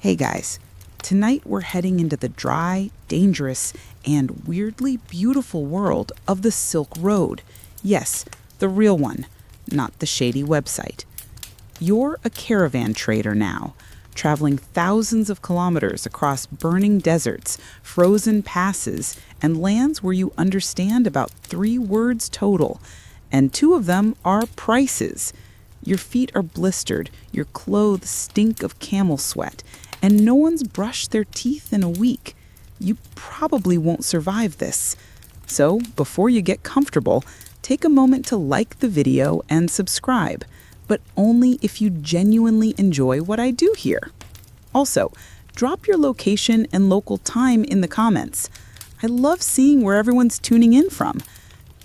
Hey guys, tonight we're heading into the dry, dangerous, and weirdly beautiful world of the Silk Road. Yes, the real one, not the shady website. You're a caravan trader now, traveling thousands of kilometers across burning deserts, frozen passes, and lands where you understand about 3 words total, and 2 of them are prices. Your feet are blistered, your clothes stink of camel sweat, and no one's brushed their teeth in a week. You probably won't survive this. So, before you get comfortable, take a moment to like the video and subscribe, but only if you genuinely enjoy what I do here. Also, drop your location and local time in the comments. I love seeing where everyone's tuning in from.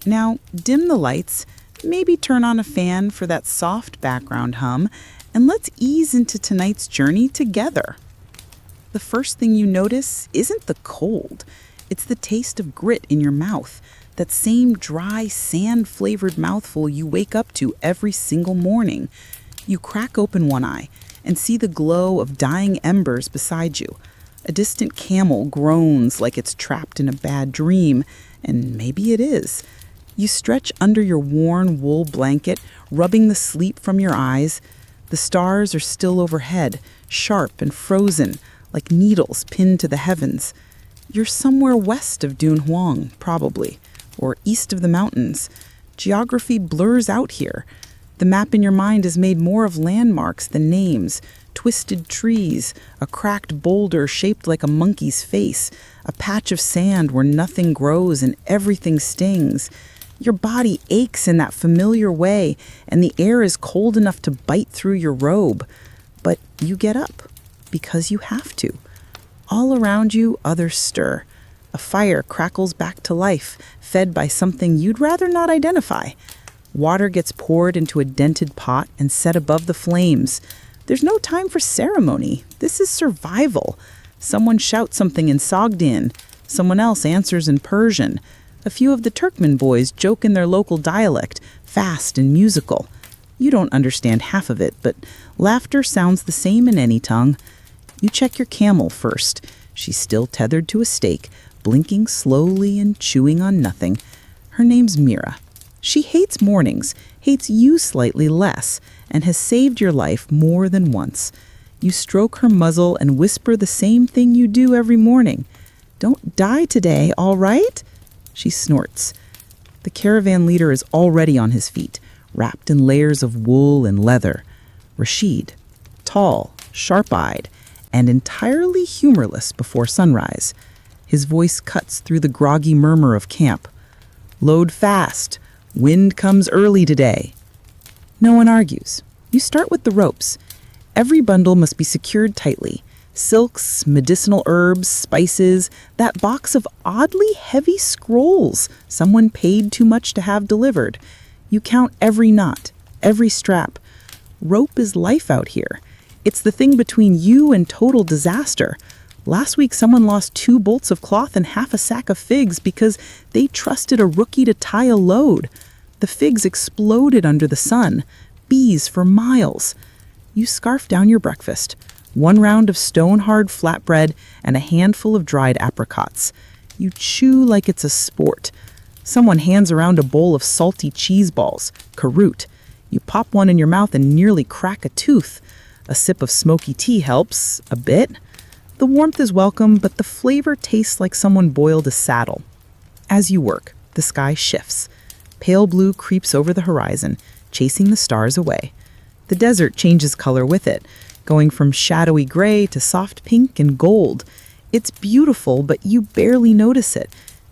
Now, dim the lights, maybe turn on a fan for that soft background hum, and let's ease into tonight's journey together. The first thing you notice isn't the cold. It's the taste of grit in your mouth, that same dry, sand-flavored mouthful you wake up to every single morning. You crack open one eye and see the glow of dying embers beside you. A distant camel groans like it's trapped in a bad dream, and maybe it is. You stretch under your worn wool blanket, rubbing the sleep from your eyes. The stars are still overhead, sharp and frozen, like needles pinned to the heavens. You're somewhere west of Dun Huang, probably, or east of the mountains. Geography blurs out here. The map in your mind is made more of landmarks than names, twisted trees, a cracked boulder shaped like a monkey's face, a patch of sand where nothing grows and everything stings. Your body aches in that familiar way, and the air is cold enough to bite through your robe. But you get up, because you have to. All around you, others stir. A fire crackles back to life, fed by something you'd rather not identify. Water gets poured into a dented pot and set above the flames. There's no time for ceremony. This is survival. Someone shouts something in Sogdian. Someone else answers in Persian. A few of the Turkmen boys joke in their local dialect, fast and musical. You don't understand half of it, but laughter sounds the same in any tongue. You check your camel first. She's still tethered to a stake, blinking slowly and chewing on nothing. Her name's Mira. She hates mornings, hates you slightly less, and has saved your life more than once. You stroke her muzzle and whisper the same thing you do every morning. "Don't die today, all right?" She snorts. The caravan leader is already on his feet, wrapped in layers of wool and leather. Rashid, tall, sharp-eyed, and entirely humorless before sunrise. His voice cuts through the groggy murmur of camp. "Load fast. Wind comes early today." No one argues. You start with the ropes. Every bundle must be secured tightly. Silks, medicinal herbs, spices, that box of oddly heavy scrolls someone paid too much to have delivered. You count every knot, every strap. Rope is life out here. It's the thing between you and total disaster. Last week, someone lost 2 bolts of cloth and half a sack of figs because they trusted a rookie to tie a load. The figs exploded under the sun. Bees for miles. You scarf down your breakfast. 1 round of stone-hard flatbread and a handful of dried apricots. You chew like it's a sport. Someone hands around a bowl of salty cheese balls, karut. You pop one in your mouth and nearly crack a tooth. A sip of smoky tea helps, a bit. The warmth is welcome, but the flavor tastes like someone boiled a saddle. As you work, the sky shifts. Pale blue creeps over the horizon, chasing the stars away. The desert changes color with it, going from shadowy gray to soft pink and gold. It's beautiful, but you barely notice it.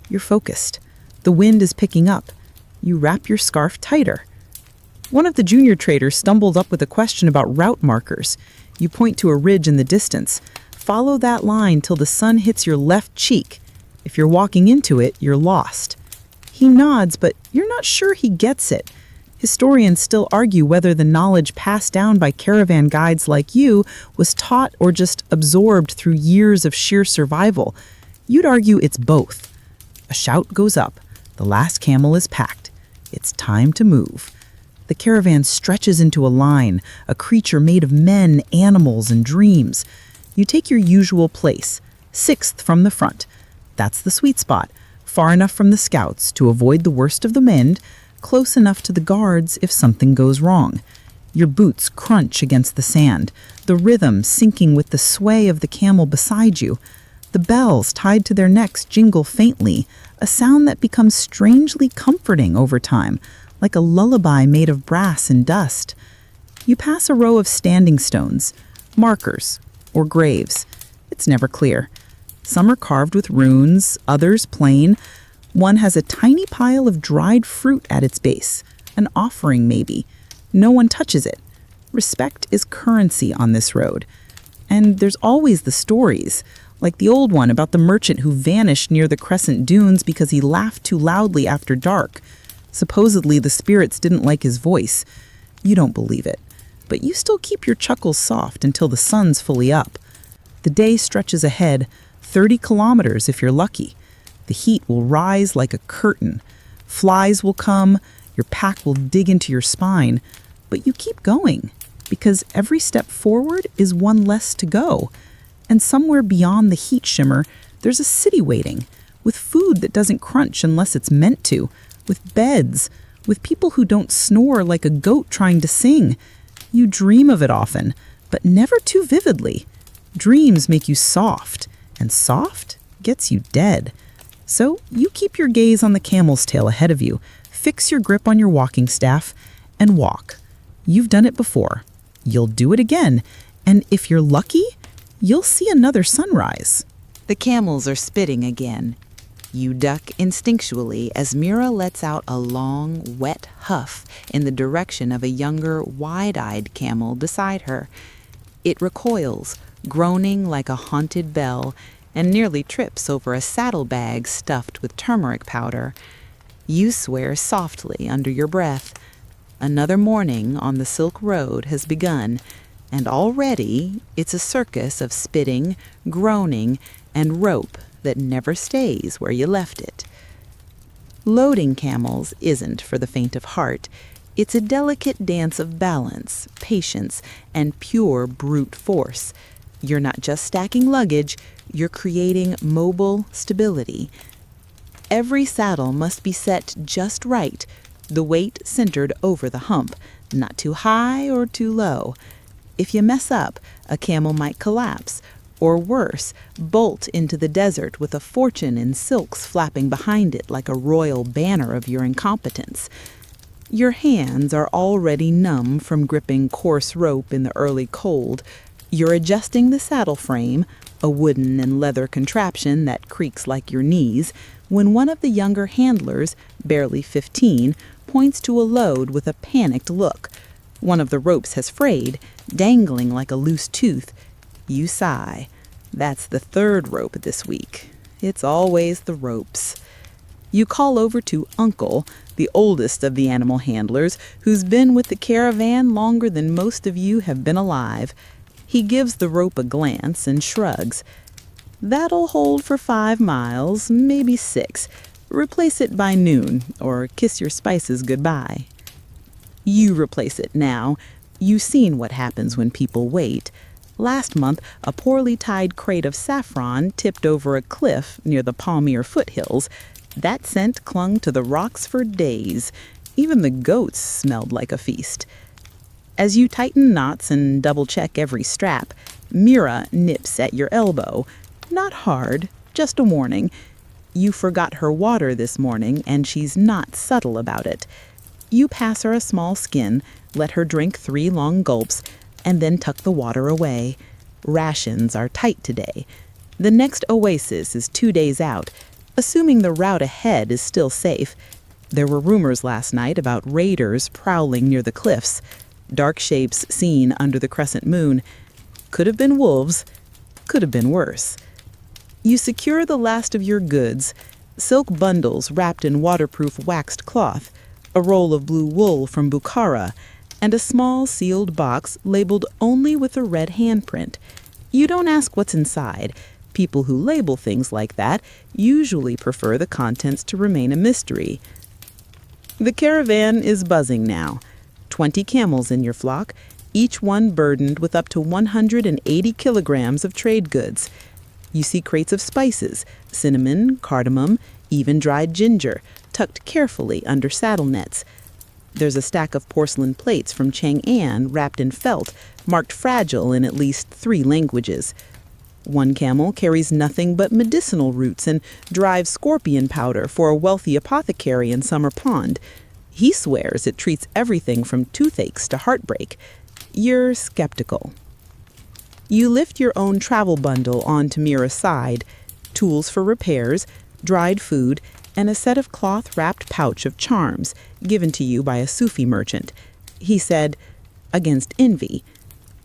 You're focused. The wind is picking up. You wrap your scarf tighter. One of the junior traders stumbled up with a question about route markers. You point to a ridge in the distance. Follow that line till the sun hits your left cheek. If you're walking into it, you're lost. He nods, but you're not sure he gets it. Historians still argue whether the knowledge passed down by caravan guides like you was taught or just absorbed through years of sheer survival. You'd argue it's both. A shout goes up. The last camel is packed. It's time to move. The caravan stretches into a line, a creature made of men, animals, and dreams. You take your usual place, 6th from the front. That's the sweet spot, far enough from the scouts to avoid the worst of the wind, close enough to the guards if something goes wrong. Your boots crunch against the sand, the rhythm syncing with the sway of the camel beside you. The bells tied to their necks jingle faintly, a sound that becomes strangely comforting over time, like a lullaby made of brass and dust. You pass a row of standing stones, markers, or graves. It's never clear. Some are carved with runes, others plain. One has a tiny pile of dried fruit at its base, an offering maybe. No one touches it. Respect is currency on this road. And there's always the stories, like the old one about the merchant who vanished near the crescent dunes because he laughed too loudly after dark. Supposedly the spirits didn't like his voice. You don't believe it, but you still keep your chuckles soft until the sun's fully up. The day stretches ahead, 30 kilometers if you're lucky. The heat will rise like a curtain. Flies will come, your pack will dig into your spine, but you keep going because every step forward is one less to go. And somewhere beyond the heat shimmer, there's a city waiting, with food that doesn't crunch unless it's meant to, with beds, with people who don't snore like a goat trying to sing. You dream of it often, but never too vividly. Dreams make you soft, and soft gets you dead. So you keep your gaze on the camel's tail ahead of you, fix your grip on your walking staff, and walk. You've done it before. You'll do it again, and if you're lucky, you'll see another sunrise. The camels are spitting again. You duck instinctually as Mira lets out a long, wet huff in the direction of a younger, wide-eyed camel beside her. It recoils, groaning like a haunted bell, and nearly trips over a saddlebag stuffed with turmeric powder. You swear softly under your breath. Another morning on the Silk Road has begun, and already it's a circus of spitting, groaning, and rope that never stays where you left it. Loading camels isn't for the faint of heart. It's a delicate dance of balance, patience, and pure brute force. You're not just stacking luggage, you're creating mobile stability. Every saddle must be set just right, the weight centered over the hump, not too high or too low. If you mess up, a camel might collapse, or worse, bolt into the desert with a fortune in silks flapping behind it like a royal banner of your incompetence. Your hands are already numb from gripping coarse rope in the early cold. You're adjusting the saddle frame, a wooden and leather contraption that creaks like your knees, when one of the younger handlers, barely 15, points to a load with a panicked look. One of the ropes has frayed, dangling like a loose tooth. You sigh. That's the third rope this week. It's always the ropes. You call over to Uncle, the oldest of the animal handlers, who's been with the caravan longer than most of you have been alive. He gives the rope a glance and shrugs. That'll hold for 5 miles, maybe 6. Replace it by noon, or kiss your spices goodbye. You replace it now. You've seen what happens when people wait. Last month, a poorly tied crate of saffron tipped over a cliff near the Palmyre foothills. That scent clung to the rocks for days. Even the goats smelled like a feast. As you tighten knots and double-check every strap, Mira nips at your elbow. Not hard, just a warning. You forgot her water this morning, and she's not subtle about it. You pass her a small skin, let her drink 3 long gulps, and then tuck the water away. Rations are tight today. The next oasis is 2 days out, assuming the route ahead is still safe. There were rumors last night about raiders prowling near the cliffs. Dark shapes seen under the crescent moon. Could have been wolves. Could have been worse. You secure the last of your goods, silk bundles wrapped in waterproof waxed cloth, a roll of blue wool from Bukhara, and a small sealed box labeled only with a red handprint. You don't ask what's inside. People who label things like that usually prefer the contents to remain a mystery. The caravan is buzzing now. 20 camels in your flock, each one burdened with up to 180 kilograms of trade goods. You see crates of spices, cinnamon, cardamom, even dried ginger, tucked carefully under saddle nets. There's a stack of porcelain plates from Chang'an wrapped in felt, marked fragile in at least 3 languages. One camel carries nothing but medicinal roots and dried scorpion powder for a wealthy apothecary in Summer Pond. He swears it treats everything from toothaches to heartbreak. You're skeptical. You lift your own travel bundle onto Mira's side, tools for repairs, dried food, and a set of cloth-wrapped pouch of charms given to you by a Sufi merchant. He said, against envy.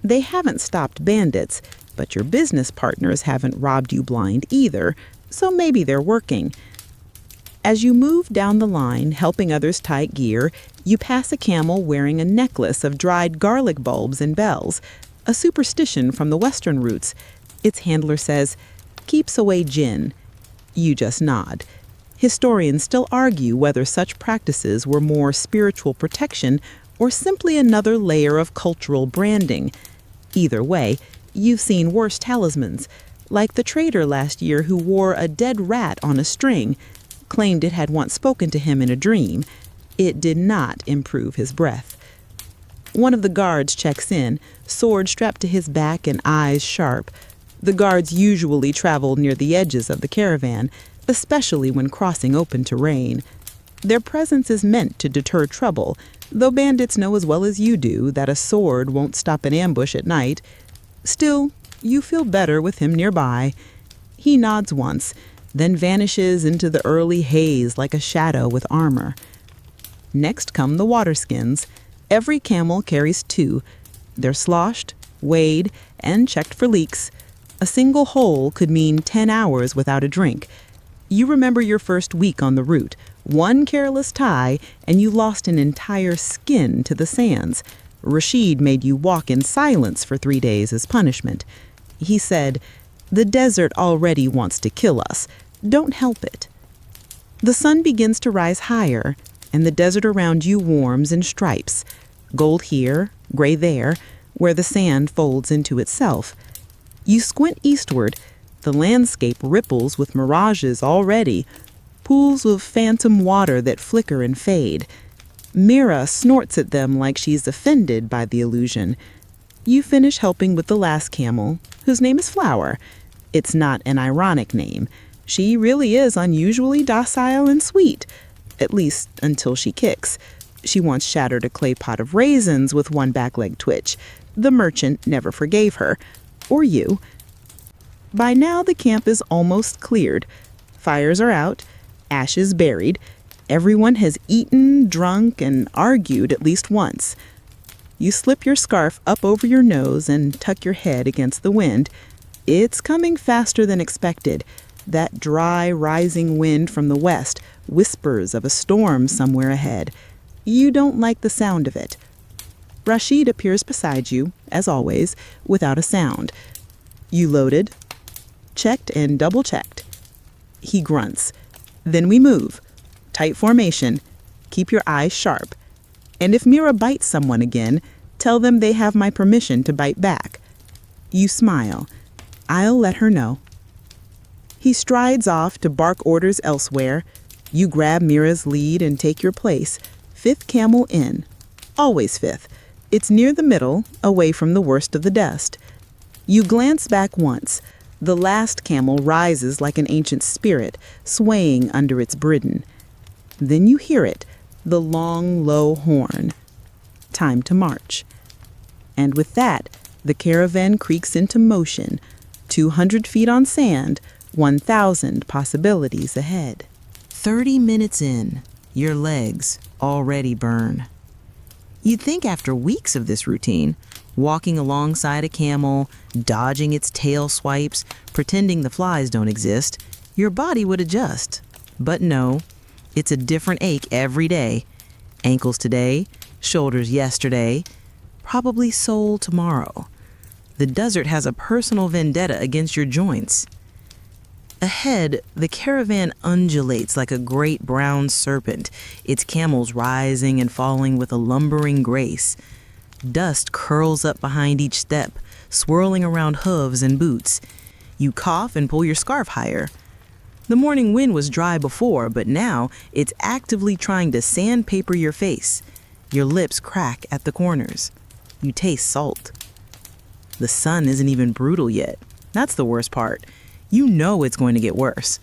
They haven't stopped bandits, but your business partners haven't robbed you blind either, so maybe they're working. As you move down the line, helping others tie gear, you pass a camel wearing a necklace of dried garlic bulbs and bells, a superstition from the western roots. Its handler says, keeps away jinn. You just nod. Historians still argue whether such practices were more spiritual protection or simply another layer of cultural branding. Either way, you've seen worse talismans, like the trader last year who wore a dead rat on a string, claimed it had once spoken to him in a dream. It did not improve his breath. One of the guards checks in, sword strapped to his back and eyes sharp. The guards usually travel near the edges of the caravan, especially when crossing open terrain. Their presence is meant to deter trouble, though bandits know as well as you do that a sword won't stop an ambush at night. Still, you feel better with him nearby. He nods once, then vanishes into the early haze like a shadow with armor. Next come the waterskins. Every camel carries 2. They're sloshed, weighed, and checked for leaks. A single hole could mean 10 hours without a drink. You remember your first week on the route. One careless tie, and you lost an entire skin to the sands. Rashid made you walk in silence for 3 days as punishment. He said, "The desert already wants to kill us. Don't help it." The sun begins to rise higher, and the desert around you warms in stripes. Gold here, gray there, where the sand folds into itself. You squint eastward. The landscape ripples with mirages already, pools of phantom water that flicker and fade. Mira snorts at them like she's offended by the illusion. You finish helping with the last camel, whose name is Flower. It's not an ironic name. She really is unusually docile and sweet, at least until she kicks. She once shattered a clay pot of raisins with one back leg twitch. The merchant never forgave her, or you. By now the camp is almost cleared. Fires are out, ashes buried. Everyone has eaten, drunk, and argued at least once. You slip your scarf up over your nose and tuck your head against the wind. It's coming faster than expected. That dry, rising wind from the west whispers of a storm somewhere ahead. You don't like the sound of it. Rashid appears beside you, as always, without a sound. You loaded, checked and double-checked. He grunts. Then we move. Tight formation. Keep your eyes sharp. And if Mira bites someone again, tell them they have my permission to bite back. You smile. I'll let her know. He strides off to bark orders elsewhere. You grab Mira's lead and take your place. 5th camel in. Always 5th. It's near the middle, away from the worst of the dust. You glance back once. The last camel rises like an ancient spirit, swaying under its burden. Then you hear it, the long, low horn. Time to march. And with that, the caravan creaks into motion. 200 feet on sand, 1,000 possibilities ahead. 30 minutes in, your legs already burn. You'd think after weeks of this routine, walking alongside a camel, dodging its tail swipes, pretending the flies don't exist, your body would adjust. But no, it's a different ache every day. Ankles today, shoulders yesterday, probably sole tomorrow. The desert has a personal vendetta against your joints. Ahead, the caravan undulates like a great brown serpent, its camels rising and falling with a lumbering grace. Dust curls up behind each step, swirling around hooves and boots. You cough and pull your scarf higher. The morning wind was dry before, but now it's actively trying to sandpaper your face. Your lips crack at the corners. You taste salt. The sun isn't even brutal yet. That's the worst part. You know it's going to get worse.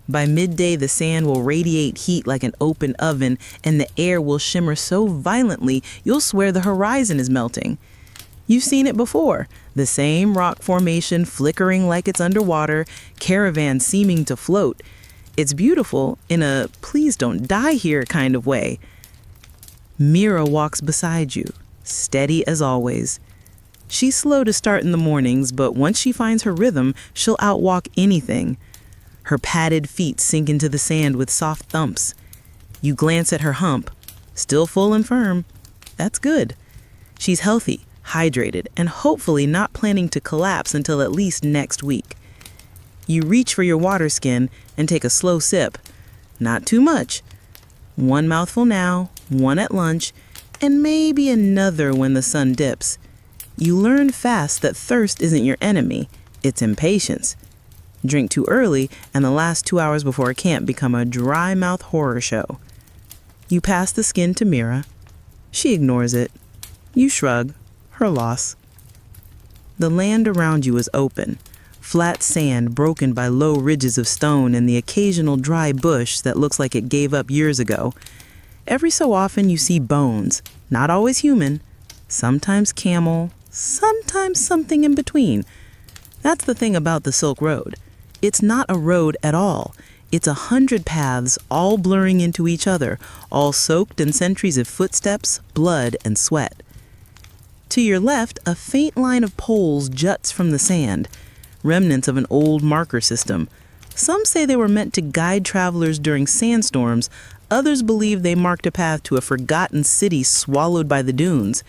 By midday, the sand will radiate heat like an open oven, and the air will shimmer so violently you'll swear the horizon is melting. You've seen it before. The same rock formation flickering like it's underwater, caravan seeming to float. It's beautiful in a please don't die here kind of way. Mira walks beside you, steady as always. She's slow to start in the mornings, but once she finds her rhythm, she'll outwalk anything. Her padded feet sink into the sand with soft thumps. You glance at her hump, still full and firm. That's good. She's healthy, hydrated, and hopefully not planning to collapse until at least next week. You reach for your water skin and take a slow sip. Not too much. One mouthful now, one at lunch, and maybe another when the sun dips. You learn fast that thirst isn't your enemy, it's impatience. Drink too early, and the last 2 hours before camp become a dry mouth horror show. You pass the skin to Mira. She ignores it. You shrug. Her loss. The land around you is open. Flat sand broken by low ridges of stone and the occasional dry bush that looks like it gave up years ago. Every so often you see bones, not always human, sometimes camel, sometimes something in between. That's the thing about the Silk Road. It's not a road at all. It's 100 paths all blurring into each other, all soaked in centuries of footsteps, blood, and sweat. To your left, a faint line of poles juts from the sand, remnants of an old marker system. Some say they were meant to guide travelers during sandstorms. Others believe they marked a path to a forgotten city swallowed by the dunes.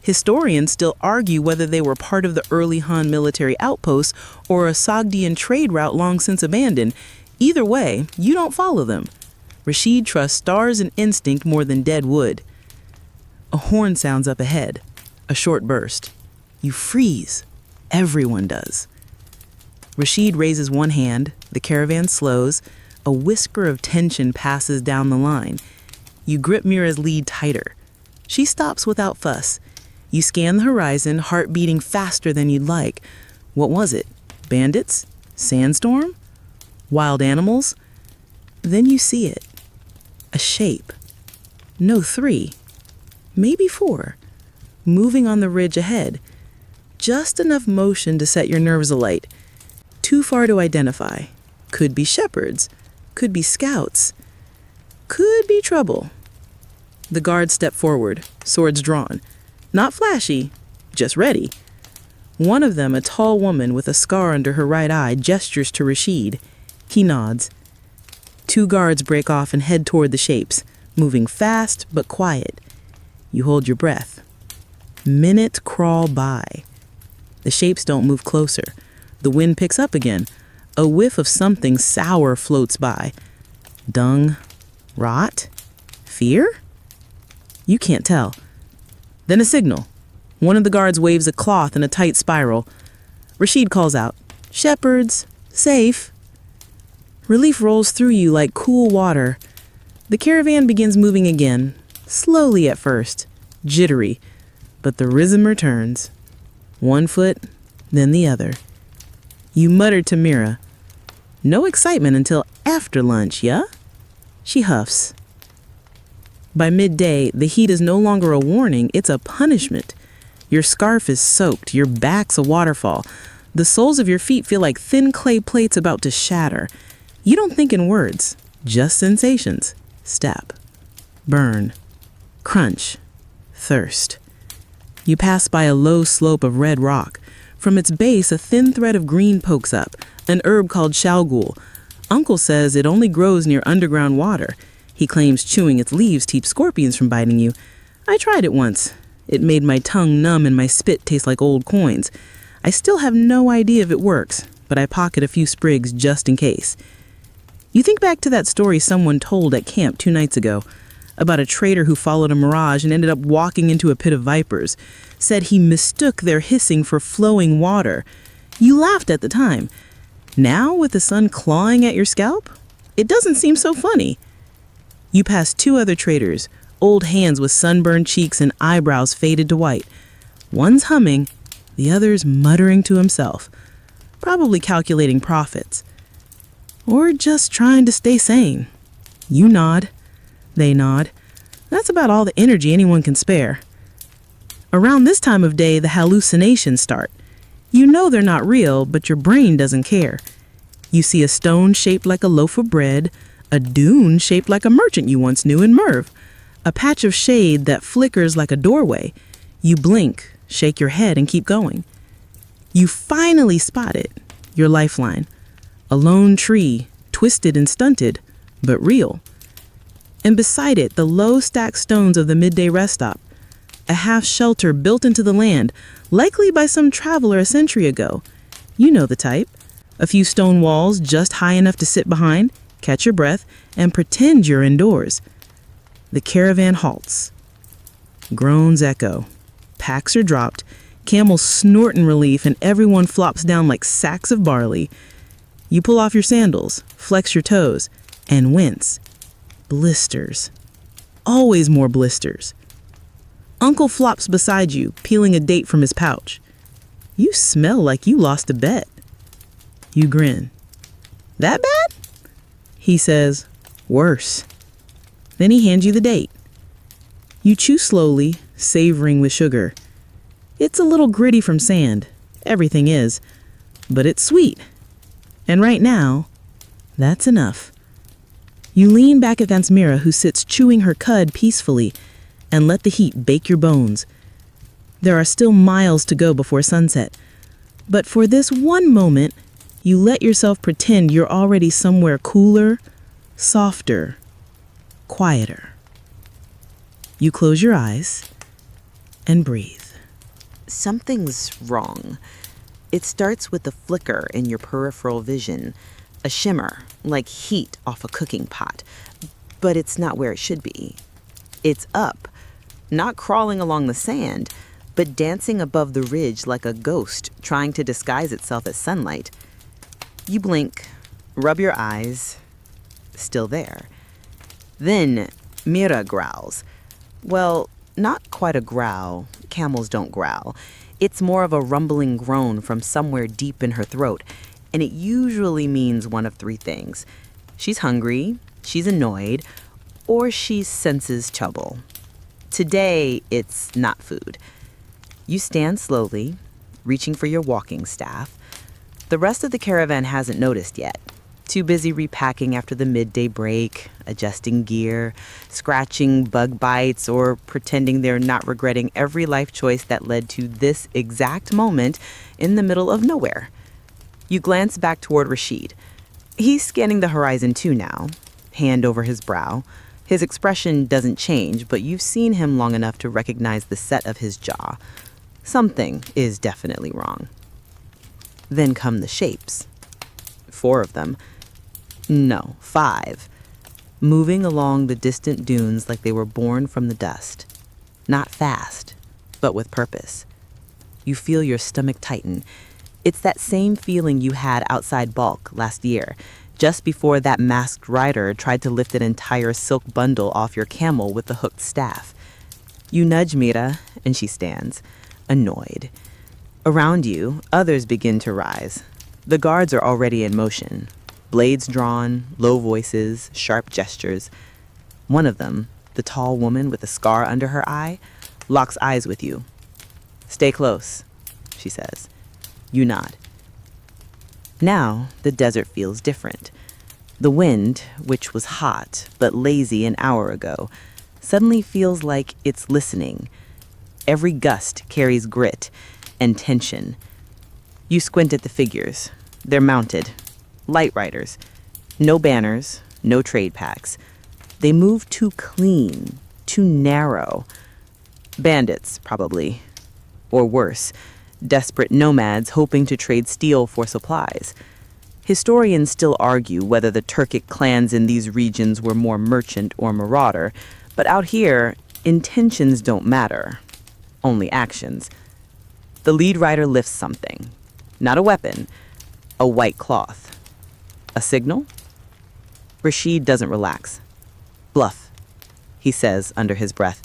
Historians still argue whether they were part of the early Han military outposts or a Sogdian trade route long since abandoned. Either way, you don't follow them. Rashid trusts stars and instinct more than dead wood. A horn sounds up ahead. A short burst. You freeze. Everyone does. Rashid raises one hand. The caravan slows. A whisper of tension passes down the line. You grip Mira's lead tighter. She stops without fuss. You scan the horizon, heart beating faster than you'd like. What was it? Bandits? Sandstorm? Wild animals? Then you see it. A shape. No, 3. Maybe 4. Moving on the ridge ahead. Just enough motion to set your nerves alight. Too far to identify. Could be shepherds. Could be scouts. Could be trouble. The guards step forward, swords drawn. Not flashy, just ready. One of them, a tall woman with a scar under her right eye, gestures to Rashid. He nods. 2 guards break off and head toward the shapes, moving fast but quiet. You hold your breath. Minutes crawl by. The shapes don't move closer. The wind picks up again. A whiff of something sour floats by. Dung? Rot? Fear? You can't tell. Then a signal. One of the guards waves a cloth in a tight spiral. Rashid calls out, "Shepherds, safe." Relief rolls through you like cool water. The caravan begins moving again, slowly at first, jittery, but the rhythm returns. One foot, then the other. You mutter to Mira, "No excitement until after lunch, yeah?" She huffs. By midday, the heat is no longer a warning, it's a punishment. Your scarf is soaked, your back's a waterfall. The soles of your feet feel like thin clay plates about to shatter. You don't think in words, just sensations. Step, burn, crunch, thirst. You pass by a low slope of red rock. From its base, a thin thread of green pokes up, an herb called shalgul. Uncle says it only grows near underground water. He claims chewing its leaves keeps scorpions from biting you. I tried it once. It made my tongue numb and my spit taste like old coins. I still have no idea if it works, but I pocket a few sprigs just in case. You think back to that story someone told at camp 2 nights ago. about a trader who followed a mirage and ended up walking into a pit of vipers. Said he mistook their hissing for flowing water. You laughed at the time. Now, with the sun clawing at your scalp, it doesn't seem so funny. You pass 2 other traders, old hands with sunburned cheeks and eyebrows faded to white. One's humming, the other's muttering to himself, probably calculating profits. Or just trying to stay sane. You nod. They nod. That's about all the energy anyone can spare. Around this time of day, the hallucinations start. You know they're not real, but your brain doesn't care. You see a stone shaped like a loaf of bread, a dune shaped like a merchant you once knew in Merv, a patch of shade that flickers like a doorway. You blink, shake your head, and keep going. You finally spot it, your lifeline. A lone tree, twisted and stunted, but real. And beside it, the low-stacked stones of the midday rest stop, a half shelter built into the land, likely by some traveler a century ago. You know the type. A few stone walls just high enough to sit behind, catch your breath, and pretend you're indoors. The caravan halts. Groans echo. Packs are dropped, camels snort in relief, and everyone flops down like sacks of barley. You pull off your sandals, flex your toes, and wince. Blisters. Always more blisters. Uncle flops beside you, peeling a date from his pouch. You smell like you lost a bet. You grin. That bad? He says, worse. Then he hands you the date. You chew slowly, savoring with sugar. It's a little gritty from sand. Everything is. But it's sweet. And right now, that's enough. You lean back against Mira, who sits chewing her cud peacefully, and let the heat bake your bones. There are still miles to go before sunset. But for this one moment, you let yourself pretend you're already somewhere cooler, softer, quieter. You close your eyes and breathe. Something's wrong. It starts with a flicker in your peripheral vision, a shimmer, like heat off a cooking pot. But it's not where it should be. It's up, not crawling along the sand, but dancing above the ridge like a ghost trying to disguise itself as sunlight. You blink, rub your eyes, still there. Then Mira growls. Well, not quite a growl. Camels don't growl. It's more of a rumbling groan from somewhere deep in her throat, and it usually means one of 3 things. She's hungry, she's annoyed, or she senses trouble. Today, it's not food. You stand slowly, reaching for your walking staff. The rest of the caravan hasn't noticed yet. Too busy repacking after the midday break, adjusting gear, scratching bug bites, or pretending they're not regretting every life choice that led to this exact moment in the middle of nowhere. You glance back toward Rashid. He's scanning the horizon too now, hand over his brow. His expression doesn't change, but you've seen him long enough to recognize the set of his jaw. Something is definitely wrong. Then come the shapes. 4 of them. No, 5. Moving along the distant dunes like they were born from the dust. Not fast, but with purpose. You feel your stomach tighten. It's that same feeling you had outside Balk last year, just before that masked rider tried to lift an entire silk bundle off your camel with the hooked staff. You nudge Mira, and she stands, annoyed. Around you, others begin to rise. The guards are already in motion. Blades drawn, low voices, sharp gestures. One of them, the tall woman with a scar under her eye, locks eyes with you. "Stay close," she says. You nod. Now, the desert feels different. The wind, which was hot but lazy an hour ago, suddenly feels like it's listening. Every gust carries grit and tension. You squint at the figures. They're mounted. Light riders. No banners, no trade packs. They move too clean, too narrow. Bandits, probably. Or worse, desperate nomads hoping to trade steel for supplies. Historians still argue whether the Turkic clans in these regions were more merchant or marauder, But out here, intentions don't matter, only actions. The lead rider lifts something, not a weapon, a white cloth. A signal? Rashid doesn't relax. Bluff, he says under his breath.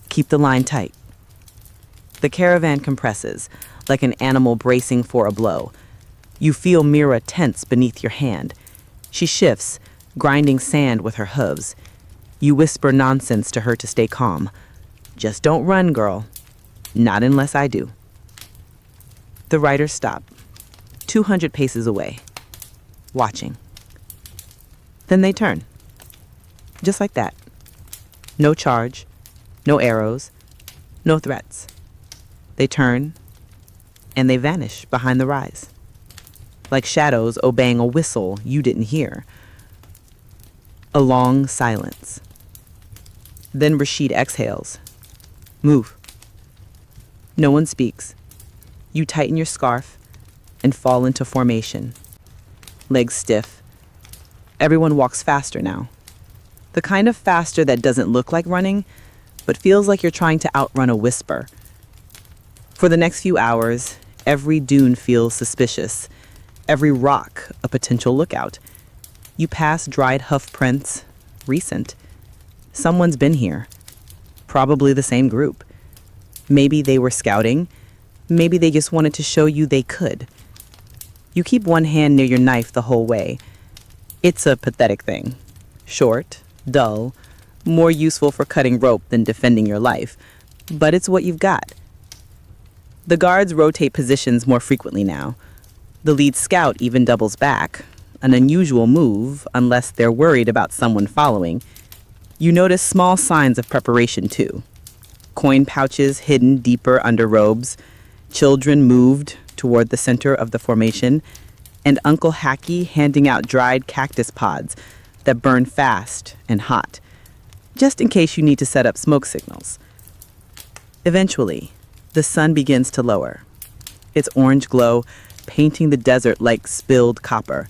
Keep the line tight. The caravan compresses, like an animal bracing for a blow. You feel Mira tense beneath your hand. She shifts, grinding sand with her hooves. You whisper nonsense to her to stay calm. Just don't run, girl. Not unless I do. The riders stop, 200 paces away, watching. Then they turn. Just like that. No charge, no arrows, no threats. They turn, and they vanish behind the rise, like shadows obeying a whistle you didn't hear. A long silence. Then Rashid exhales. Move. No one speaks. You tighten your scarf and fall into formation. Legs stiff. Everyone walks faster now. The kind of faster that doesn't look like running, but feels like you're trying to outrun a whisper. For the next few hours, every dune feels suspicious. Every rock a potential lookout. You pass dried hoof prints, recent. Someone's been here. Probably the same group. Maybe they were scouting. Maybe they just wanted to show you they could. You keep one hand near your knife the whole way. It's a pathetic thing. Short, dull, more useful for cutting rope than defending your life. But it's what you've got. The guards rotate positions more frequently now. The lead scout even doubles back, an unusual move unless they're worried about someone following. You notice small signs of preparation too. Coin pouches hidden deeper under robes, children moved toward the center of the formation, and Uncle Hacky handing out dried cactus pods that burn fast and hot, just in case you need to set up smoke signals. Eventually, the sun begins to lower, its orange glow painting the desert like spilled copper.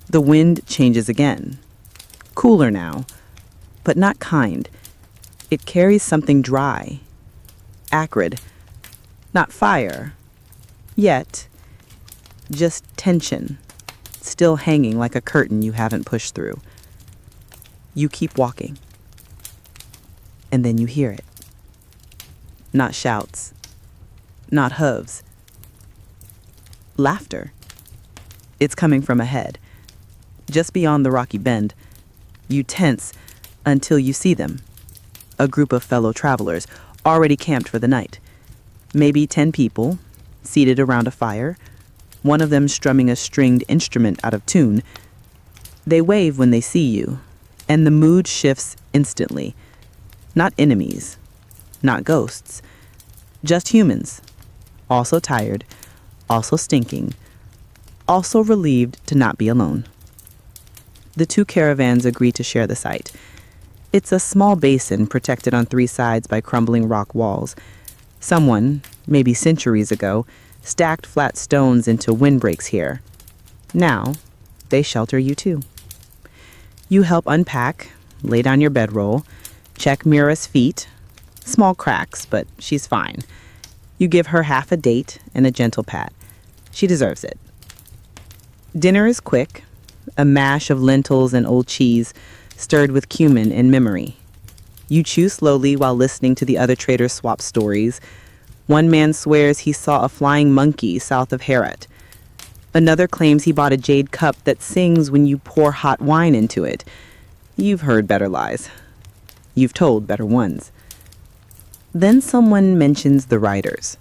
The wind changes again. Cooler now, but not kind. It carries something dry, acrid, not fire, yet just tension, still hanging like a curtain you haven't pushed through. You keep walking, and then you hear it. Not shouts, not hooves. Laughter. It's coming from ahead, just beyond the rocky bend. You tense until you see them. A group of fellow travelers, already camped for the night. Maybe 10 people, seated around a fire, one of them strumming a stringed instrument out of tune. They wave when they see you, and the mood shifts instantly. Not enemies, not ghosts, just humans, also tired, also stinking, also relieved to not be alone. The two caravans agree to share the site. It's a small basin protected on 3 sides by crumbling rock walls. Someone, maybe centuries ago, stacked flat stones into windbreaks here. Now, they shelter you too. You help unpack, lay down your bedroll, check Mira's feet. Small cracks, but she's fine. You give her half a date and a gentle pat. She deserves it. Dinner is quick, a mash of lentils and old cheese, stirred with cumin and memory. You chew slowly while listening to the other traders swap stories. One man swears he saw a flying monkey south of Herat. Another claims he bought a jade cup that sings when you pour hot wine into it. You've heard better lies. You've told better ones. Then someone mentions the riders.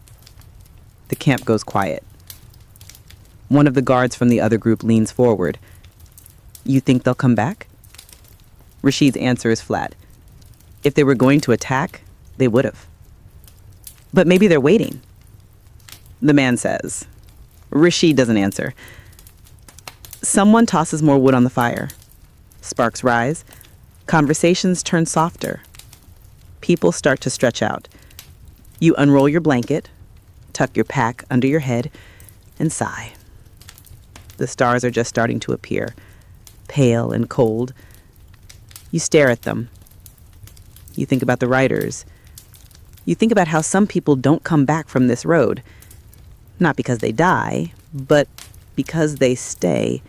The camp goes quiet. One of the guards from the other group leans forward. You think they'll come back? Rashid's answer is flat. If they were going to attack, they would have. But maybe they're waiting. The man says. Rashid doesn't answer. Someone tosses more wood on the fire. Sparks rise. Conversations turn softer. People start to stretch out. You unroll your blanket, tuck your pack under your head, and sigh. The stars are just starting to appear, pale and cold. You stare at them. You think about the riders. You think about how some people don't come back from this road. Not because they die, but because they stay.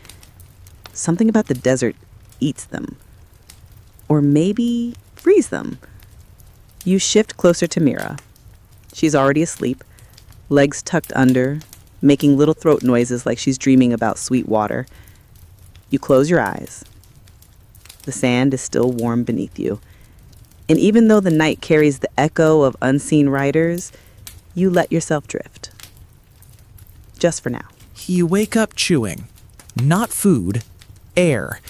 Something about the desert eats them. Or maybe frees them. You shift closer to Mira. She's already asleep, legs tucked under, making little throat noises like she's dreaming about sweet water. You close your eyes. The sand is still warm beneath you. And even though the night carries the echo of unseen riders, you let yourself drift. Just for now. You wake up chewing. Not food, air.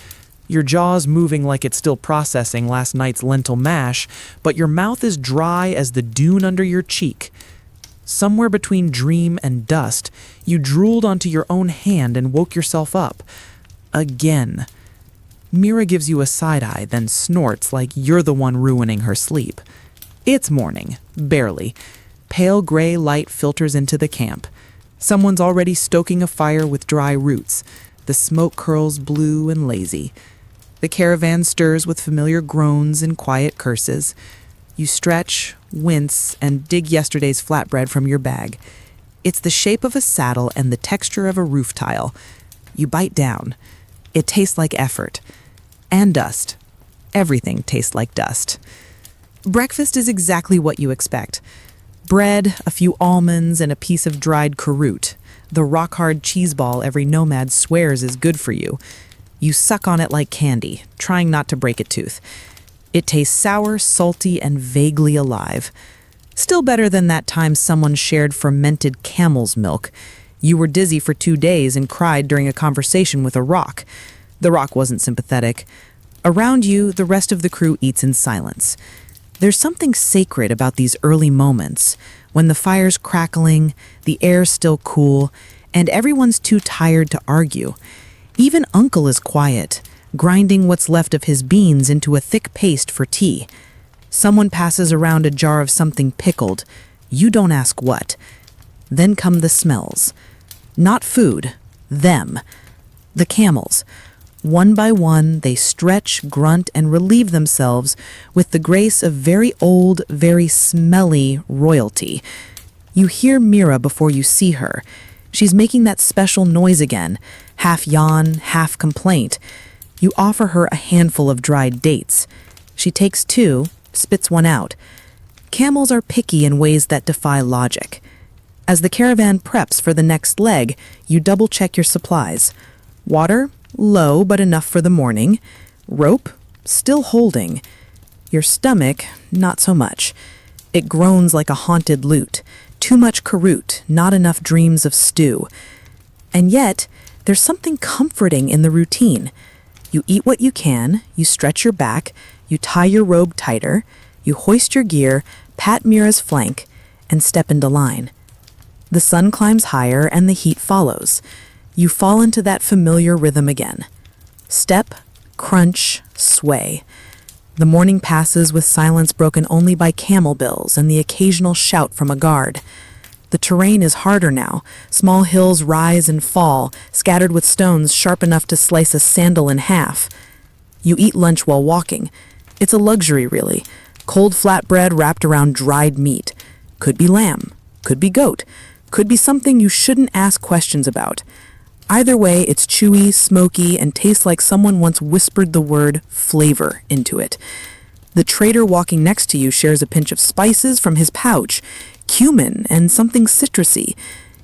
Your jaw's moving like it's still processing last night's lentil mash, but your mouth is dry as the dune under your cheek. Somewhere between dream and dust, you drooled onto your own hand and woke yourself up. Again. Mira gives you a side-eye, then snorts like you're the one ruining her sleep. It's morning, barely. Pale gray light filters into the camp. Someone's already stoking a fire with dry roots. The smoke curls blue and lazy. The caravan stirs with familiar groans and quiet curses. You stretch, wince, and dig yesterday's flatbread from your bag. It's the shape of a saddle and the texture of a roof tile. You bite down. It tastes like effort. And dust. Everything tastes like dust. Breakfast is exactly what you expect. Bread, a few almonds, and a piece of dried karut, the rock-hard cheese ball every nomad swears is good for you. You suck on it like candy, trying not to break a tooth. It tastes sour, salty, and vaguely alive. Still better than that time someone shared fermented camel's milk. You were dizzy for 2 days and cried during a conversation with a rock. The rock wasn't sympathetic. Around you, the rest of the crew eats in silence. There's something sacred about these early moments, when the fire's crackling, the air's still cool, and everyone's too tired to argue. Even Uncle is quiet, grinding what's left of his beans into a thick paste for tea. Someone passes around a jar of something pickled. You don't ask what. Then come the smells. Not food, them. The camels. One by one, they stretch, grunt, and relieve themselves with the grace of very old, very smelly royalty. You hear Mira before you see her. She's making that special noise again, half yawn, half complaint. You offer her a handful of dried dates. She takes 2, spits one out. Camels are picky in ways that defy logic. As the caravan preps for the next leg, you double-check your supplies. Water? Low, but enough for the morning. Rope? Still holding. Your stomach? Not so much. It groans like a haunted lute. Too much karut, not enough dreams of stew. And yet, there's something comforting in the routine. You eat what you can, you stretch your back, you tie your robe tighter, you hoist your gear, pat Mira's flank, and step into line. The sun climbs higher and the heat follows. You fall into that familiar rhythm again. Step, crunch, sway. The morning passes with silence broken only by camel bills and the occasional shout from a guard. The terrain is harder now. Small hills rise and fall, scattered with stones sharp enough to slice a sandal in half. You eat lunch while walking. It's a luxury, really. Cold flatbread wrapped around dried meat. Could be lamb. Could be goat. Could be something you shouldn't ask questions about. Either way, it's chewy, smoky, and tastes like someone once whispered the word flavor into it. The trader walking next to you shares a pinch of spices from his pouch, cumin, and something citrusy.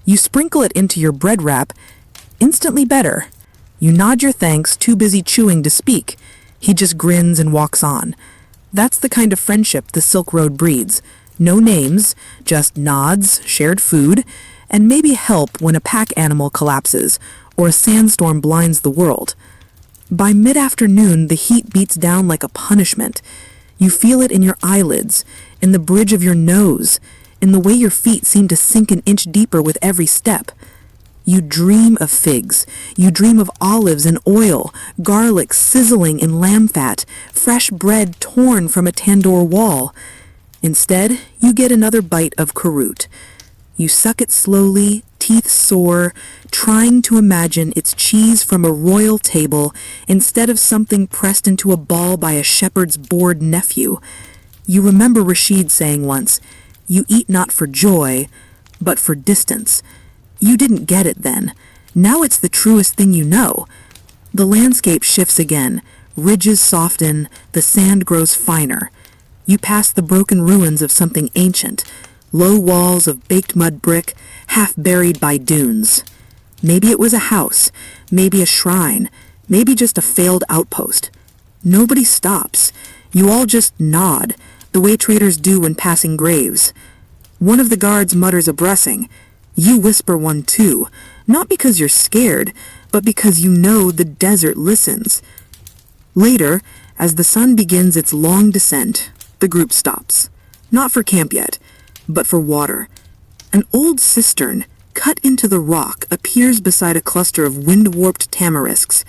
You sprinkle it into your bread wrap. Instantly better. You nod your thanks, too busy chewing to speak. He just grins and walks on. That's the kind of friendship the Silk Road breeds. No names, just nods, shared food, and maybe help when a pack animal collapses or a sandstorm blinds the world. By mid-afternoon, the heat beats down like a punishment. You feel it in your eyelids, in the bridge of your nose, in the way your feet seem to sink an inch deeper with every step. You dream of figs. You dream of olives and oil, garlic sizzling in lamb fat, fresh bread torn from a tandoor wall. Instead, you get another bite of karut. You suck it slowly, teeth sore, trying to imagine it's cheese from a royal table instead of something pressed into a ball by a shepherd's bored nephew. You remember Rashid saying once, "You eat not for joy, but for distance." You didn't get it then. Now it's the truest thing you know. The landscape shifts again. Ridges soften, the sand grows finer. You pass the broken ruins of something ancient, low walls of baked mud brick, half buried by dunes. Maybe it was a house, maybe a shrine, maybe just a failed outpost. Nobody stops. You all just nod, the way traders do when passing graves. One of the guards mutters a blessing. You whisper one too, not because you're scared, but because you know the desert listens. Later, as the sun begins its long descent, the group stops. Not for camp yet, but for water. An old cistern, cut into the rock, appears beside a cluster of wind-warped tamarisks.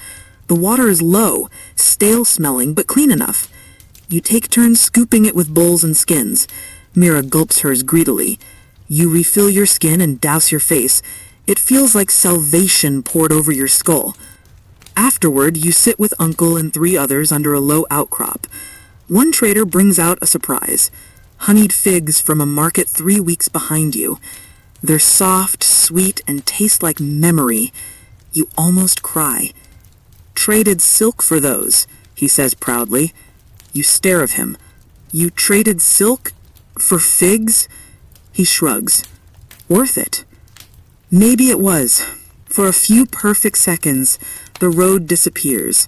The water is low, stale-smelling, but clean enough. You take turns scooping it with bowls and skins. Mira gulps hers greedily. You refill your skin and douse your face. It feels like salvation poured over your skull. Afterward, you sit with Uncle and 3 others under a low outcrop. One trader brings out a surprise. Honeyed figs from a market 3 weeks behind you. They're soft, sweet, and taste like memory. You almost cry. "Traded silk for those," he says proudly. You stare at him. "You traded silk for figs?" He shrugs. "Worth it." Maybe it was. For a few perfect seconds, the road disappears.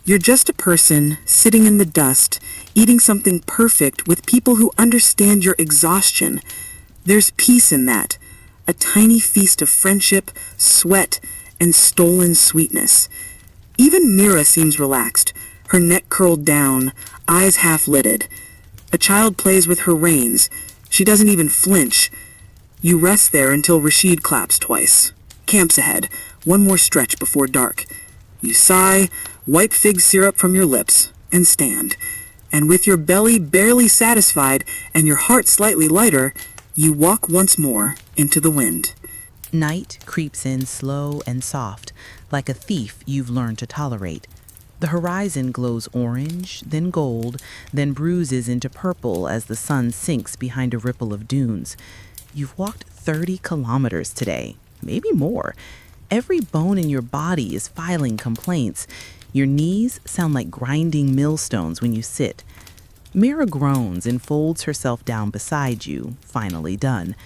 You're just a person sitting in the dust, eating something perfect with people who understand your exhaustion. There's peace in that. A tiny feast of friendship, sweat, and stolen sweetness. Even Mira seems relaxed, her neck curled down, eyes half-lidded. A child plays with her reins. She doesn't even flinch. You rest there until Rashid claps twice. Camp's ahead. One more stretch before dark. You sigh, wipe fig syrup from your lips, and stand. And with your belly barely satisfied and your heart slightly lighter, you walk once more into the wind. Night creeps in slow and soft, like a thief you've learned to tolerate. The horizon glows orange, then gold, then bruises into purple as the sun sinks behind a ripple of dunes. You've walked 30 kilometers today, maybe more. Every bone in your body is filing complaints. Your knees sound like grinding millstones when you sit. Mira groans and folds herself down beside you, finally done.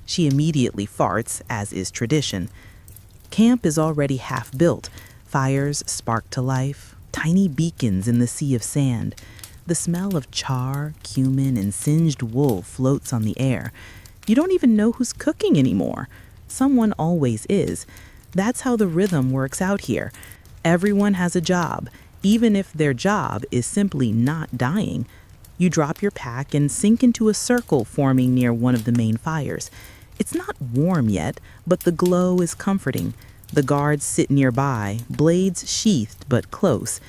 She immediately farts, as is tradition. Camp is already half built. Fires spark to life, tiny beacons in the sea of sand. The smell of char, cumin, and singed wool floats on the air. You don't even know who's cooking anymore. Someone always is. That's how the rhythm works out here. Everyone has a job, even if their job is simply not dying. You drop your pack and sink into a circle forming near one of the main fires. It's not warm yet, but the glow is comforting. The guards sit nearby, blades sheathed but close.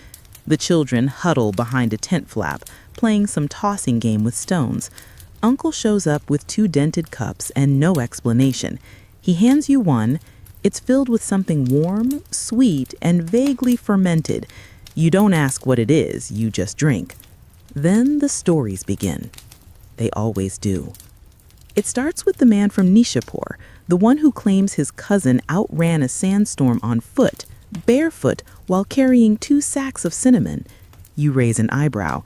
The children huddle behind a tent flap, playing some tossing game with stones. Uncle shows up with 2 dented cups and no explanation. He hands you one. It's filled with something warm, sweet, and vaguely fermented. You don't ask what it is, you just drink. Then the stories begin. They always do. It starts with the man from Nishapur, the one who claims his cousin outran a sandstorm on foot, barefoot, while carrying 2 sacks of cinnamon. You raise an eyebrow.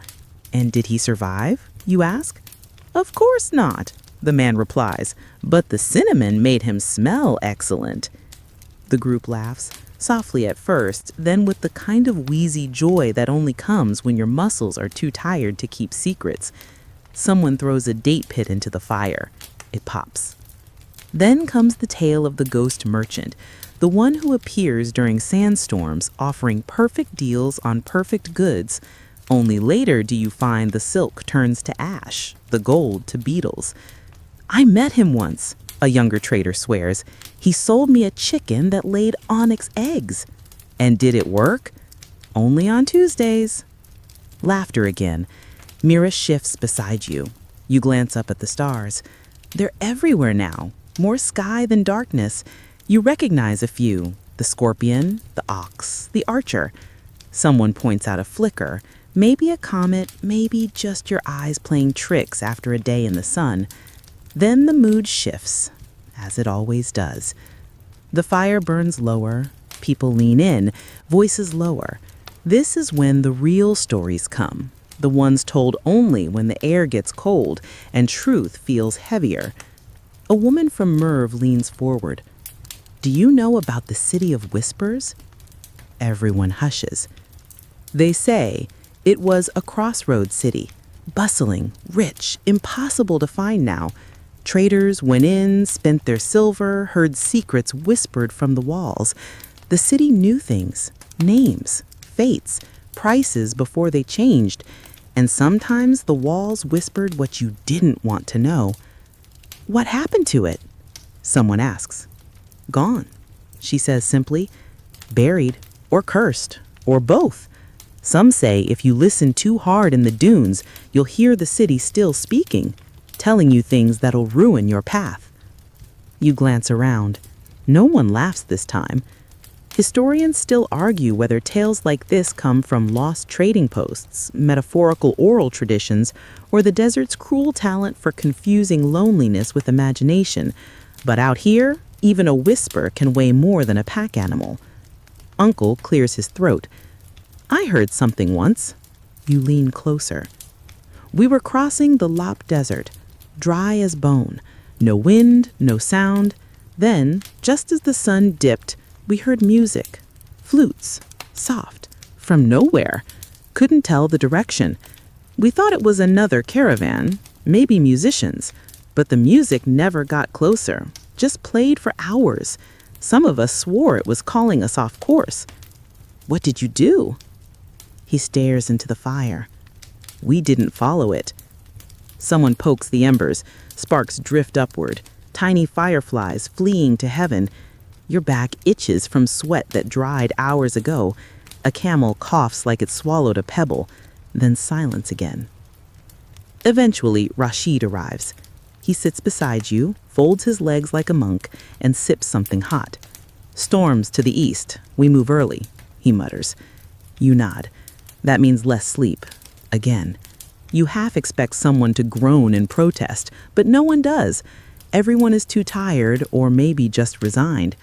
And did he survive, you ask? Of course not, the man replies, but the cinnamon made him smell excellent. The group laughs, softly at first, then with the kind of wheezy joy that only comes when your muscles are too tired to keep secrets. Someone throws a date pit into the fire. It pops. Then comes the tale of the ghost merchant, the one who appears during sandstorms offering perfect deals on perfect goods. Only later do you find the silk turns to ash, the gold to beetles. I met him once, a younger trader swears. He sold me a chicken that laid onyx eggs. And did it work? Only on Tuesdays. Laughter again. Mira shifts beside you. You glance up at the stars. They're everywhere now, more sky than darkness. You recognize a few, the scorpion, the ox, the archer. Someone points out a flicker, Maybe a comet, maybe just your eyes playing tricks after a day in the sun. Then the mood shifts, as it always does. The fire burns lower, people lean in, voices lower. This is when the real stories come, the ones told only when the air gets cold and truth feels heavier. A woman from Merv leans forward. Do you know about the city of whispers? Everyone hushes. They say it was a crossroads city, bustling, rich, impossible to find now. Traders went in, spent their silver, heard secrets whispered from the walls. The city knew things, names, fates, prices before they changed, and sometimes the walls whispered what you didn't want to know. What happened to it? Someone asks. Gone, she says simply. Buried, or cursed, or both. Some say if you listen too hard in the dunes, you'll hear the city still speaking, telling you things that'll ruin your path. You glance around. No one laughs this time. Historians still argue whether tales like this come from lost trading posts, metaphorical oral traditions, or the desert's cruel talent for confusing loneliness with imagination. But out here, even a whisper can weigh more than a pack animal. Uncle clears his throat. I heard something once. You lean closer. We were crossing the Lop Desert, dry as bone. No wind, no sound. Then, just as the sun dipped, we heard music. Flutes. Soft. From nowhere. Couldn't tell the direction. We thought it was another caravan, maybe musicians. But the music never got closer. Just played for hours. Some of us swore it was calling us off course. What did you do? He stares into the fire. We didn't follow it. Someone pokes the embers. Sparks drift upward. Tiny fireflies fleeing to heaven. Your back itches from sweat that dried hours ago. A camel coughs like it swallowed a pebble. Then silence again. Eventually, Rashid arrives. He sits beside you, folds his legs like a monk, and sips something hot. Storms to the east. We move early, he mutters. You nod. That means less sleep. Again. You half expect someone to groan in protest, but no one does. Everyone is too tired, or maybe just resigned.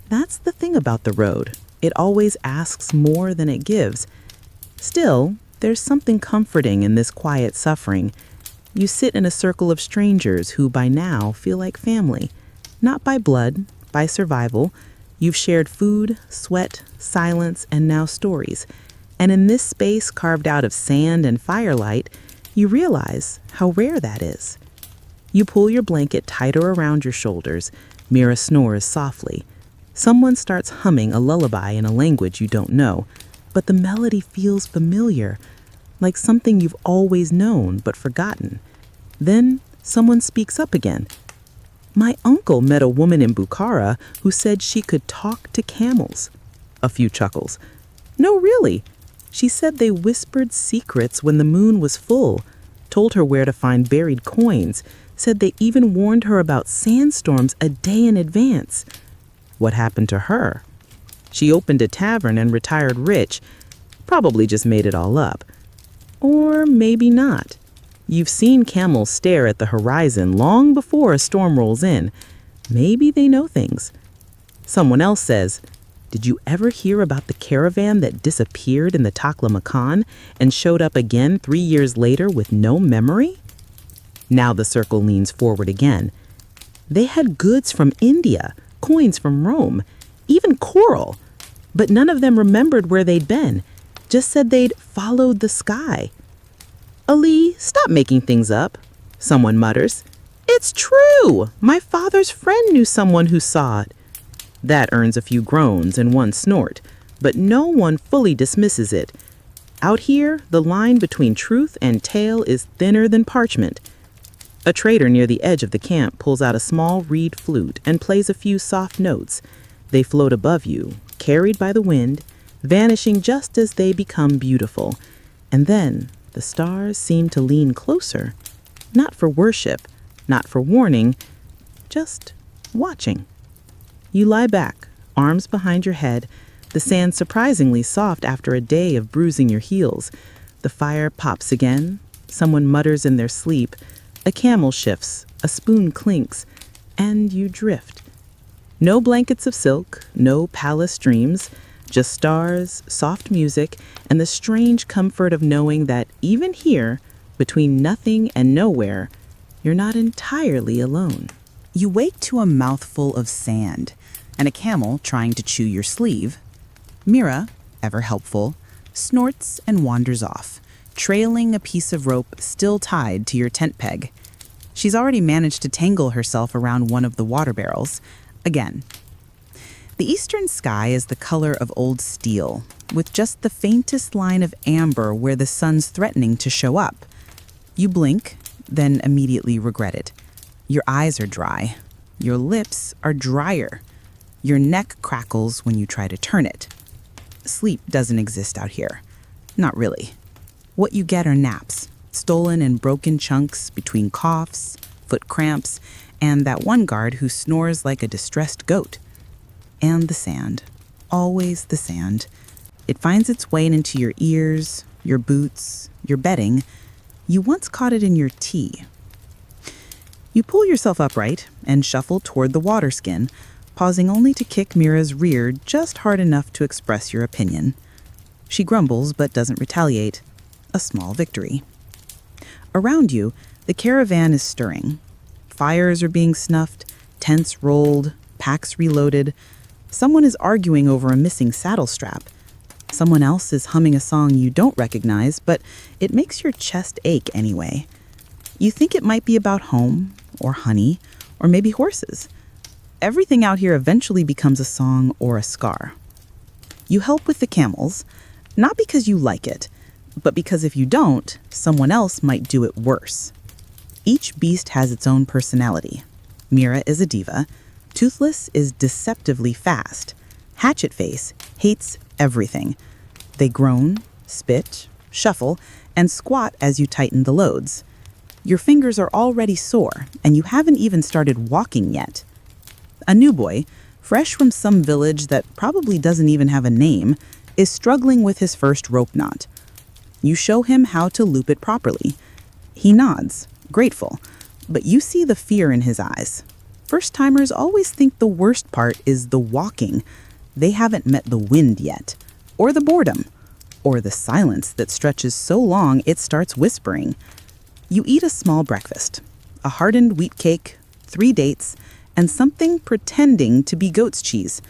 That's the thing about the road. It always asks more than it gives. Still, there's something comforting in this quiet suffering. You sit in a circle of strangers who by now feel like family. Not by blood, by survival. You've shared food, sweat, silence, and now stories. And in this space carved out of sand and firelight, you realize how rare that is. You pull your blanket tighter around your shoulders. Mira snores softly. Someone starts humming a lullaby in a language you don't know, but the melody feels familiar, like something you've always known but forgotten. Then someone speaks up again. My uncle met a woman in Bukhara who said she could talk to camels. A few chuckles. No, really. She said they whispered secrets when the moon was full, told her where to find buried coins, said they even warned her about sandstorms a day in advance. What happened to her? She opened a tavern and retired rich. Probably just made it all up. Or maybe not. You've seen camels stare at the horizon long before a storm rolls in. Maybe they know things. Someone else says, did you ever hear about the caravan that disappeared in the Taklamakan and showed up again 3 years later with no memory? Now the circle leans forward again. They had goods from India, coins from Rome, even coral. But none of them remembered where they'd been, just said they'd followed the sky. Ali, stop making things up, someone mutters. It's true! My father's friend knew someone who saw it. That earns a few groans and one snort, but no one fully dismisses it. Out here, the line between truth and tale is thinner than parchment. A trader near the edge of the camp pulls out a small reed flute and plays a few soft notes. They float above you, carried by the wind, vanishing just as they become beautiful. And then the stars seem to lean closer, not for worship, not for warning, just watching. You lie back, arms behind your head, the sand surprisingly soft after a day of bruising your heels. The fire pops again. Someone mutters in their sleep. A camel shifts. A spoon clinks. And you drift. No blankets of silk, no palace dreams, just stars, soft music, and the strange comfort of knowing that even here, between nothing and nowhere, you're not entirely alone. You wake to a mouthful of sand and a camel trying to chew your sleeve. Mira, ever helpful, snorts and wanders off, trailing a piece of rope still tied to your tent peg. She's already managed to tangle herself around one of the water barrels. Again. The eastern sky is the color of old steel, with just the faintest line of amber where the sun's threatening to show up. You blink, then immediately regret it. Your eyes are dry. Your lips are drier. Your neck crackles when you try to turn it. Sleep doesn't exist out here. Not really. What you get are naps, stolen in broken chunks between coughs, foot cramps, and that one guard who snores like a distressed goat. And the sand. Always the sand. It finds its way into your ears, your boots, your bedding. You once caught it in your tea. You pull yourself upright and shuffle toward the water skin, pausing only to kick Mira's rear just hard enough to express your opinion. She grumbles but doesn't retaliate. A small victory. Around you, the caravan is stirring. Fires are being snuffed, tents rolled, packs reloaded. Someone is arguing over a missing saddle strap. Someone else is humming a song you don't recognize, but it makes your chest ache anyway. You think it might be about home, or honey, or maybe horses. Everything out here eventually becomes a song or a scar. You help with the camels, not because you like it, but because if you don't, someone else might do it worse. Each beast has its own personality. Mira is a diva. Toothless is deceptively fast. Hatchet Face hates everything. They groan, spit, shuffle, and squat as you tighten the loads. Your fingers are already sore, and you haven't even started walking yet. A new boy, fresh from some village that probably doesn't even have a name, is struggling with his first rope knot. You show him how to loop it properly. He nods, grateful, but you see the fear in his eyes. First-timers always think the worst part is the walking. They haven't met the wind yet, or the boredom, or the silence that stretches so long it starts whispering. You eat a small breakfast, a hardened wheat cake, 3 dates, and something pretending to be goat's cheese.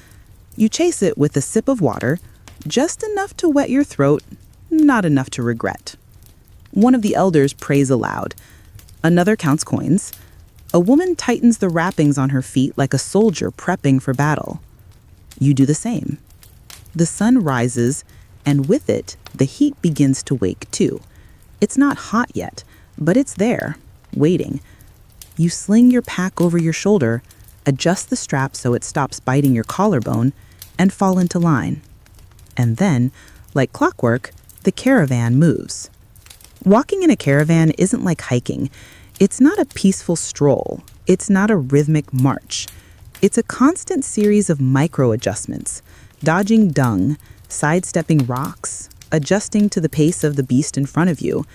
You chase it with a sip of water, just enough to wet your throat, not enough to regret. One of the elders prays aloud. Another counts coins. A woman tightens the wrappings on her feet like a soldier prepping for battle. You do the same. The sun rises, and with it, the heat begins to wake too. It's not hot yet, but it's there, waiting. You sling your pack over your shoulder, adjust the strap so it stops biting your collarbone, and fall into line. And then, like clockwork, the caravan moves. Walking in a caravan isn't like hiking. It's not a peaceful stroll. It's not a rhythmic march. It's a constant series of micro-adjustments, dodging dung, sidestepping rocks, adjusting to the pace of the beast in front of you.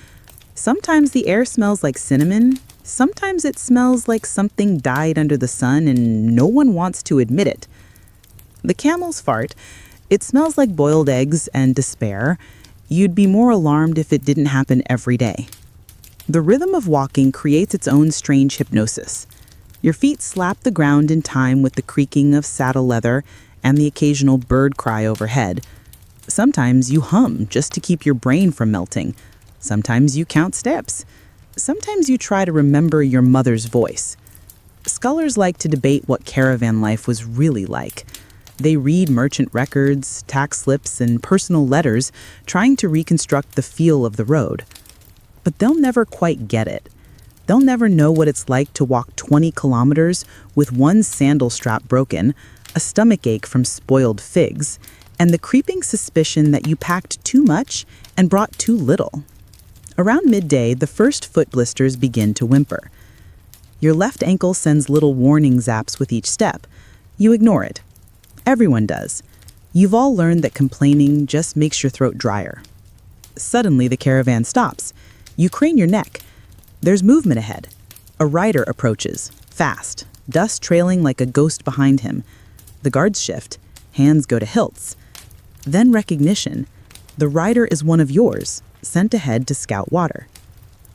Sometimes the air smells like cinnamon. Sometimes it smells like something died under the sun and no one wants to admit it. The camels fart. It smells like boiled eggs and despair. You'd be more alarmed if it didn't happen every day. The rhythm of walking creates its own strange hypnosis. Your feet slap the ground in time with the creaking of saddle leather and the occasional bird cry overhead. Sometimes you hum just to keep your brain from melting. Sometimes you count steps. Sometimes you try to remember your mother's voice. Scholars like to debate what caravan life was really like. They read merchant records, tax slips, and personal letters, trying to reconstruct the feel of the road. But they'll never quite get it. They'll never know what it's like to walk 20 kilometers with one sandal strap broken, a stomachache from spoiled figs, and the creeping suspicion that you packed too much and brought too little. Around midday, the first foot blisters begin to whimper. Your left ankle sends little warning zaps with each step. You ignore it. Everyone does. You've all learned that complaining just makes your throat drier. Suddenly, the caravan stops. You crane your neck. There's movement ahead. A rider approaches, fast, dust trailing like a ghost behind him. The guards shift. Hands go to hilts. Then recognition. The rider is one of yours, sent ahead to scout water.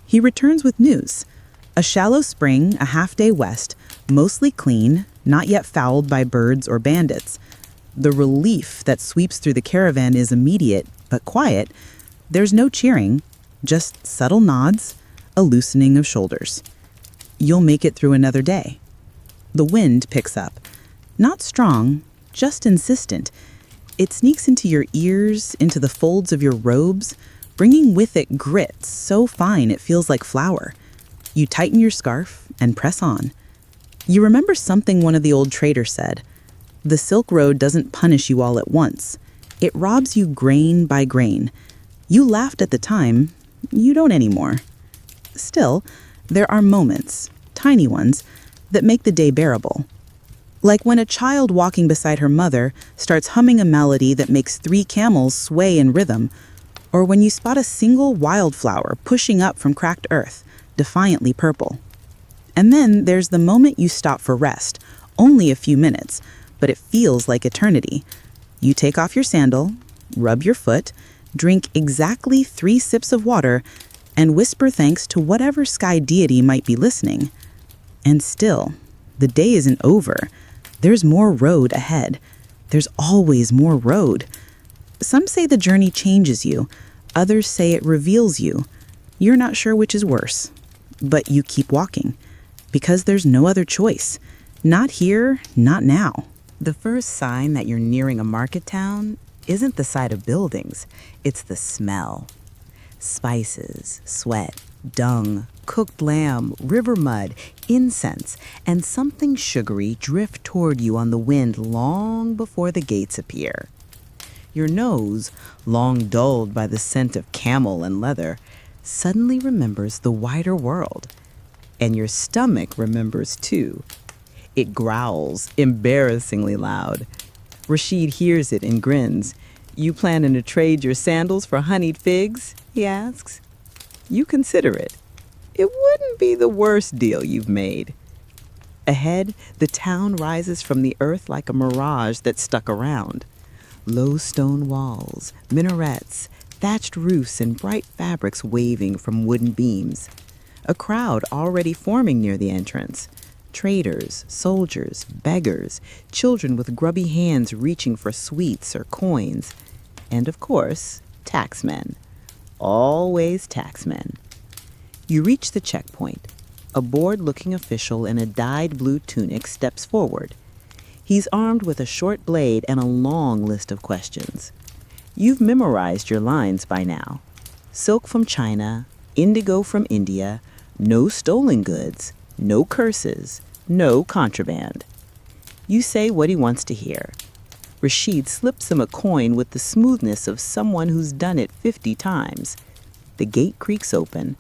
He returns with news. A shallow spring, a half-day west, mostly clean, not yet fouled by birds or bandits. The relief that sweeps through the caravan is immediate, but quiet. There's no cheering, just subtle nods, a loosening of shoulders. You'll make it through another day. The wind picks up. Not strong, just insistent. It sneaks into your ears, into the folds of your robes, bringing with it grit so fine it feels like flour. You tighten your scarf and press on. You remember something one of the old traders said. The Silk Road doesn't punish you all at once. It robs you grain by grain. You laughed at the time. You don't anymore. Still, there are moments, tiny ones, that make the day bearable. Like when a child walking beside her mother starts humming a melody that makes 3 camels sway in rhythm, or when you spot a single wildflower pushing up from cracked earth, defiantly purple. And then there's the moment you stop for rest, only a few minutes, but it feels like eternity. You take off your sandal, rub your foot, drink exactly 3 sips of water, and whisper thanks to whatever sky deity might be listening. And still, the day isn't over. There's more road ahead. There's always more road. Some say the journey changes you. Others say it reveals you. You're not sure which is worse. But you keep walking. Because there's no other choice. Not here, not now. The first sign that you're nearing a market town isn't the sight of buildings. It's the smell. Spices, sweat, dung, cooked lamb, river mud, incense, and something sugary drift toward you on the wind long before the gates appear. Your nose, long dulled by the scent of camel and leather, suddenly remembers the wider world. And your stomach remembers too. It growls, embarrassingly loud. Rashid hears it and grins. "You planning to trade your sandals for honeyed figs?" he asks. You consider it. It wouldn't be the worst deal you've made. Ahead, the town rises from the earth like a mirage that stuck around. Low stone walls, minarets, thatched roofs, and bright fabrics waving from wooden beams. A crowd already forming near the entrance. Traders, soldiers, beggars, children with grubby hands reaching for sweets or coins. And of course, taxmen. Always taxmen. You reach the checkpoint. A bored-looking official in a dyed blue tunic steps forward. He's armed with a short blade and a long list of questions. You've memorized your lines by now. Silk from China, indigo from India, no stolen goods, no curses, no contraband. You say what he wants to hear. Rashid slips him a coin with the smoothness of someone who's done it 50 times. The gate creaks open,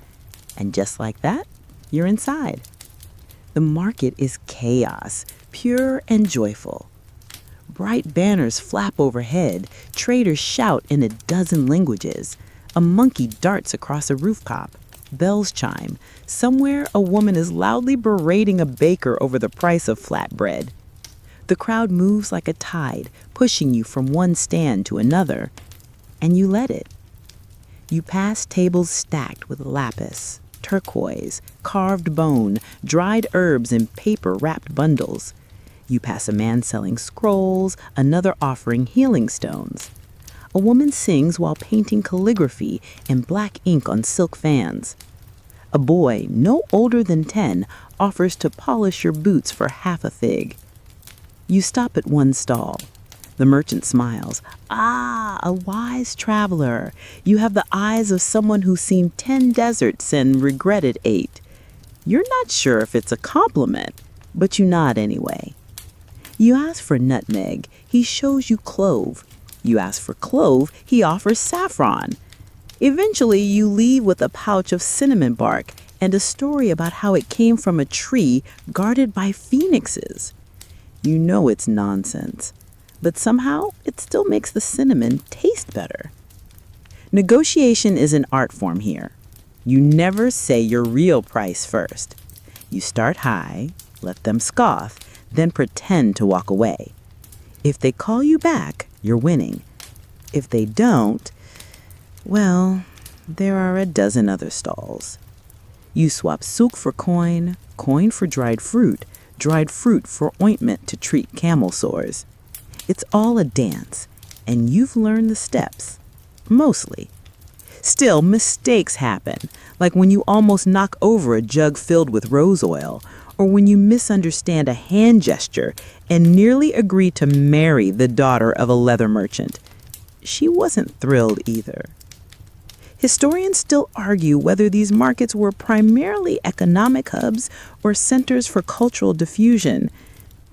and just like that, you're inside. The market is chaos, pure and joyful. Bright banners flap overhead, traders shout in a dozen languages. A monkey darts across a rooftop. Bells chime. Somewhere, a woman is loudly berating a baker over the price of flatbread. The crowd moves like a tide, pushing you from one stand to another, and you let it. You pass tables stacked with lapis, turquoise, carved bone, dried herbs, and paper-wrapped bundles. You pass a man selling scrolls, another offering healing stones. A woman sings while painting calligraphy and black ink on silk fans. A boy, no older than 10, offers to polish your boots for half a fig. You stop at one stall. The merchant smiles. "Ah, a wise traveler. You have the eyes of someone who's seen 10 deserts and regretted 8. You're not sure if it's a compliment, but you nod anyway. You ask for nutmeg. He shows you clove. You ask for clove. He offers saffron. Eventually, you leave with a pouch of cinnamon bark and a story about how it came from a tree guarded by phoenixes. You know it's nonsense, but somehow it still makes the cinnamon taste better. Negotiation is an art form here. You never say your real price first. You start high, let them scoff, then pretend to walk away. If they call you back, you're winning. If they don't, well, there are a dozen other stalls. You swap souk for coin, coin for dried fruit for ointment to treat camel sores. It's all a dance, and you've learned the steps. Mostly. Still, mistakes happen, like when you almost knock over a jug filled with rose oil, or when you misunderstand a hand gesture and nearly agree to marry the daughter of a leather merchant. She wasn't thrilled either. Historians still argue whether these markets were primarily economic hubs or centers for cultural diffusion.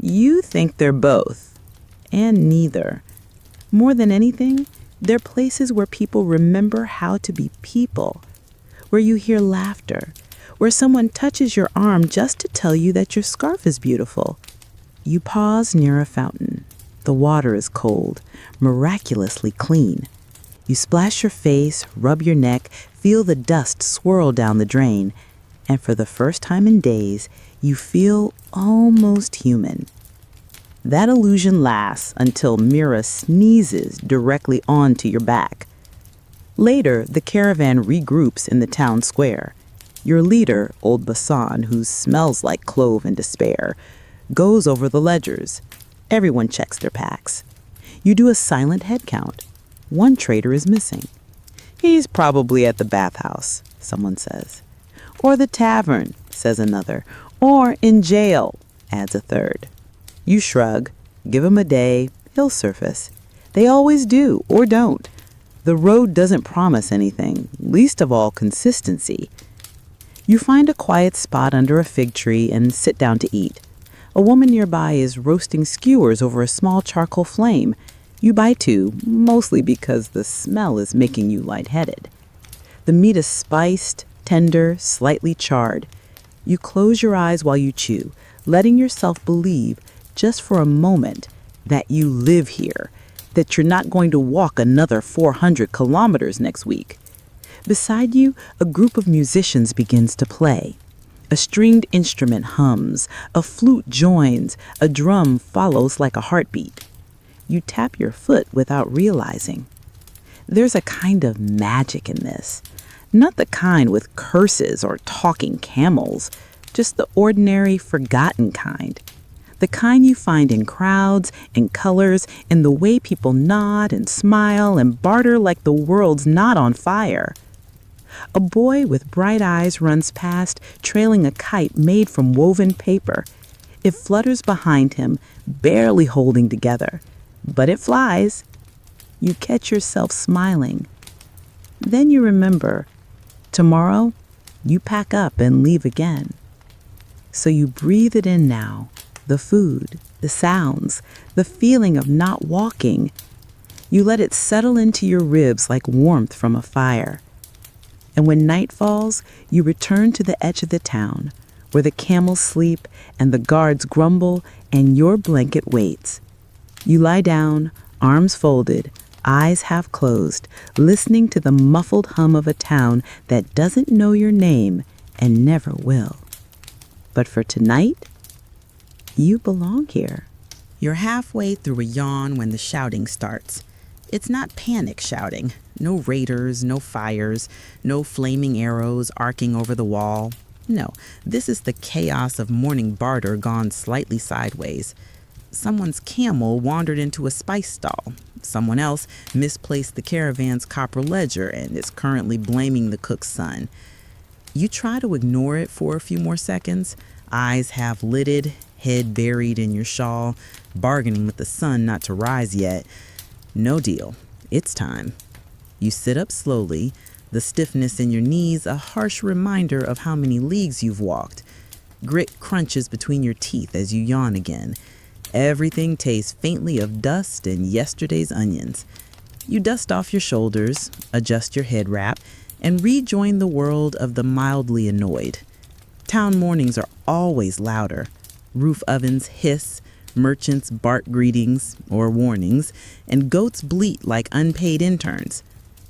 You think they're both, and neither. More than anything, they're places where people remember how to be people, where you hear laughter, where someone touches your arm just to tell you that your scarf is beautiful. You pause near a fountain. The water is cold, miraculously clean. You splash your face, rub your neck, feel the dust swirl down the drain, and for the first time in days, you feel almost human. That illusion lasts until Mira sneezes directly onto your back. Later, the caravan regroups in the town square. Your leader, old Bassan, who smells like clove and despair, goes over the ledgers. Everyone checks their packs. You do a silent head count. One trader is missing. He's probably at the bathhouse, someone says. Or the tavern, says another. Or in jail, adds a third. You shrug, give him a day, he'll surface. They always do, or don't. The road doesn't promise anything, least of all consistency. You find a quiet spot under a fig tree and sit down to eat. A woman nearby is roasting skewers over a small charcoal flame. You buy two, mostly because the smell is making you lightheaded. The meat is spiced, tender, slightly charred. You close your eyes while you chew, letting yourself believe, just for a moment, that you live here, that you're not going to walk another 400 kilometers next week. Beside you, a group of musicians begins to play. A stringed instrument hums, a flute joins, a drum follows like a heartbeat. You tap your foot without realizing. There's a kind of magic in this. Not the kind with curses or talking camels, just the ordinary, forgotten kind. The kind you find in crowds, in colors, in the way people nod and smile and barter like the world's not on fire. A boy with bright eyes runs past, trailing a kite made from woven paper. It flutters behind him, barely holding together. But it flies. You catch yourself smiling. Then you remember, tomorrow, you pack up and leave again. So you breathe it in now, the food, the sounds, the feeling of not walking. You let it settle into your ribs like warmth from a fire. And when night falls, you return to the edge of the town, where the camels sleep and the guards grumble and your blanket waits. You lie down, arms folded, eyes half closed, listening to the muffled hum of a town that doesn't know your name and never will. But for tonight, you belong here. You're halfway through a yawn when the shouting starts. It's not panic shouting. No raiders, no fires, no flaming arrows arcing over the wall. No, this is the chaos of morning barter gone slightly sideways. Someone's camel wandered into a spice stall. Someone else misplaced the caravan's copper ledger and is currently blaming the cook's son. You try to ignore it for a few more seconds, eyes half lidded, head buried in your shawl, bargaining with the sun not to rise yet. No deal. It's time. You sit up slowly, the stiffness in your knees a harsh reminder of how many leagues you've walked. Grit crunches between your teeth as you yawn again. Everything tastes faintly of dust and yesterday's onions. You dust off your shoulders, adjust your head wrap, and rejoin the world of the mildly annoyed. Town mornings are always louder. Roof ovens hiss, merchants bark greetings or warnings, and goats bleat like unpaid interns.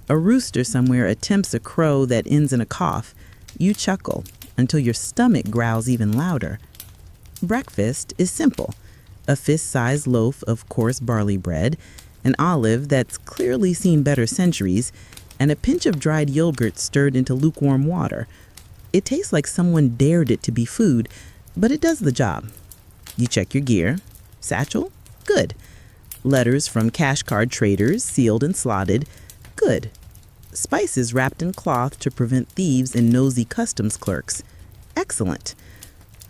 A rooster somewhere attempts a crow that ends in a cough. You chuckle until your stomach growls even louder. Breakfast is simple. A fist-sized loaf of coarse barley bread, an olive that's clearly seen better centuries, and a pinch of dried yogurt stirred into lukewarm water. It tastes like someone dared it to be food, but it does the job. You check your gear. Satchel? Good. Letters from cash card traders, sealed and slotted? Good. Spices wrapped in cloth to prevent thieves and nosy customs clerks? Excellent.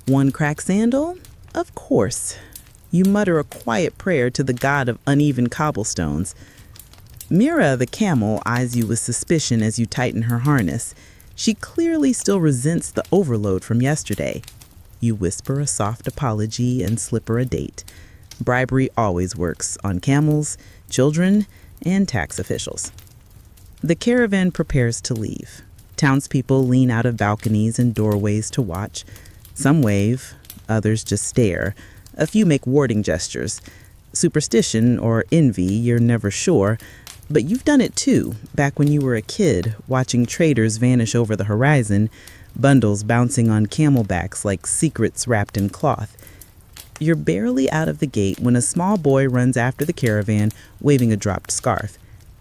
One cracked sandal? Of course. You mutter a quiet prayer to the god of uneven cobblestones. Mira the camel eyes you with suspicion as you tighten her harness. She clearly still resents the overload from yesterday. You whisper a soft apology and slip her a date. Bribery always works on camels, children, and tax officials. The caravan prepares to leave. Townspeople lean out of balconies and doorways to watch. Some wave, others just stare. A few make warding gestures. Superstition or envy, you're never sure. But you've done it too, back when you were a kid, watching traders vanish over the horizon, bundles bouncing on camelbacks like secrets wrapped in cloth. You're barely out of the gate when a small boy runs after the caravan, waving a dropped scarf.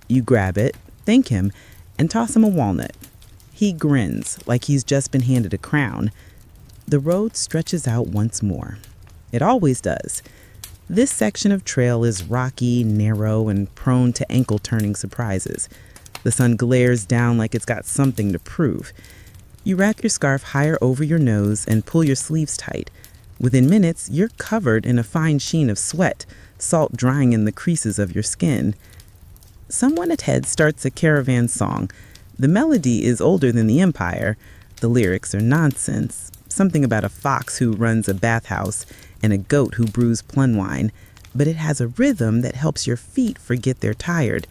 You grab it, thank him, and toss him a walnut. He grins like he's just been handed a crown. The road stretches out once more. It always does. This section of trail is rocky, narrow, and prone to ankle-turning surprises. The sun glares down like it's got something to prove. You wrap your scarf higher over your nose and pull your sleeves tight. Within minutes, you're covered in a fine sheen of sweat, salt drying in the creases of your skin. Someone ahead starts a caravan song. The melody is older than the empire. The lyrics are nonsense. Something about a fox who runs a bathhouse and a goat who brews plum wine, but it has a rhythm that helps your feet forget they're tired.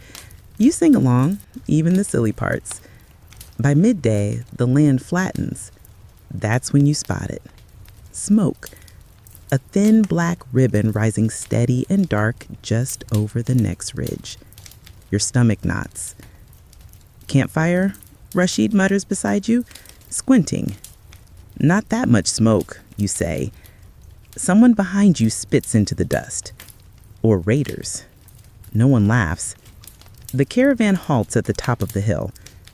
You sing along, even the silly parts. By midday, the land flattens. That's when you spot it. Smoke. A thin black ribbon rising steady and dark just over the next ridge. Your stomach knots. Campfire? Rashid mutters beside you, squinting. Not that much smoke, you say. Someone behind you spits into the dust. Or raiders. No one laughs. The caravan halts at the top of the hill.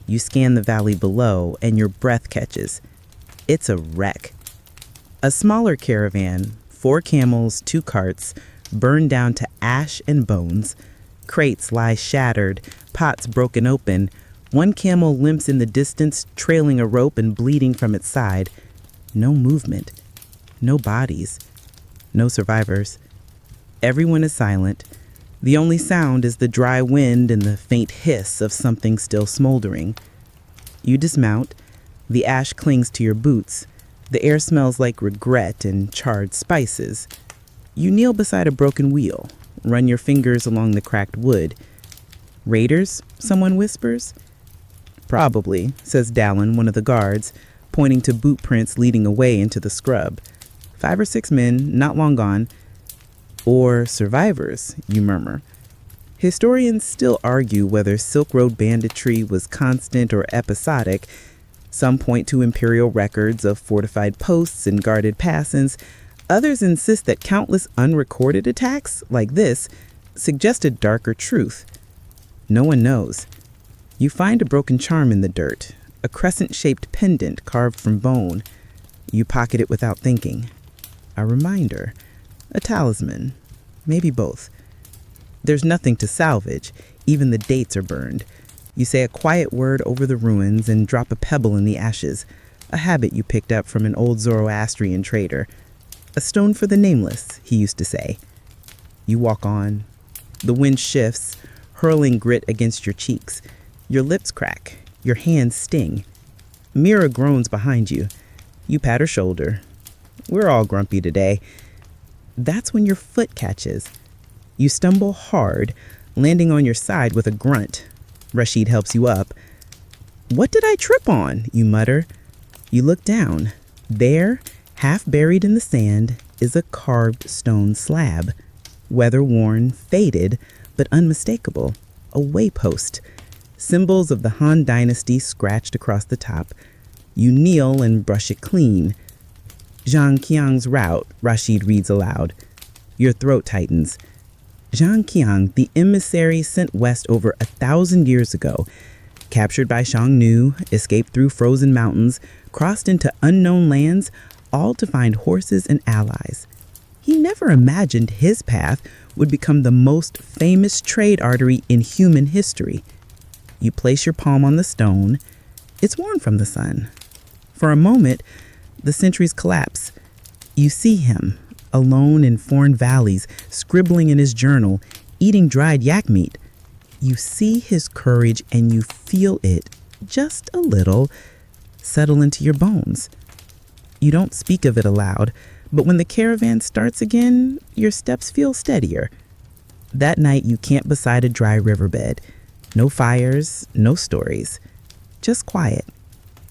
You scan the valley below and your breath catches. It's a wreck. A smaller caravan, 4 camels, 2 carts, burned down to ash and bones. Crates lie shattered, pots broken open. One camel limps in the distance, trailing a rope and bleeding from its side. No movement. No bodies. No survivors. Everyone is silent. The only sound is the dry wind and the faint hiss of something still smoldering. You dismount. The ash clings to your boots. The air smells like regret and charred spices. You kneel beside a broken wheel, run your fingers along the cracked wood. Raiders? Someone whispers. Probably, says Dallin, one of the guards, pointing to boot prints leading away into the scrub. 5 or 6 men, not long gone. Or survivors, you murmur. Historians still argue whether Silk Road banditry was constant or episodic. Some point to imperial records of fortified posts and guarded passings. Others insist that countless unrecorded attacks, like this, suggest a darker truth. No one knows. You find a broken charm in the dirt, a crescent-shaped pendant carved from bone. You pocket it without thinking. A reminder, a talisman, maybe both. There's nothing to salvage. Even the dates are burned. You say a quiet word over the ruins and drop a pebble in the ashes, a habit you picked up from an old Zoroastrian trader. A stone for the nameless, he used to say. You walk on. The wind shifts, hurling grit against your cheeks. Your lips crack. Your hands sting. Mira groans behind you. You pat her shoulder. We're all grumpy today. That's when your foot catches. You stumble hard, landing on your side with a grunt. Rashid helps you up. What did I trip on? You mutter. You look down. There, half buried in the sand, is a carved stone slab. Weather-worn, faded, but unmistakable. A waypost. symbols of the Han Dynasty scratched across the top. You kneel and brush it clean. Zhang Qiang's route, Rashid reads aloud. Your throat tightens. Zhang Qiang, the emissary sent west over 1,000 years ago, captured by Xiongnu, escaped through frozen mountains, crossed into unknown lands, all to find horses and allies. He never imagined his path would become the most famous trade artery in human history. You place your palm on the stone. It's worn from the sun. For a moment, the centuries collapse. You see him, alone in foreign valleys, scribbling in his journal, eating dried yak meat. You see his courage and you feel it, just a little, settle into your bones. You don't speak of it aloud, but when the caravan starts again, your steps feel steadier. That night you camp beside a dry riverbed. No fires, no stories, just quiet.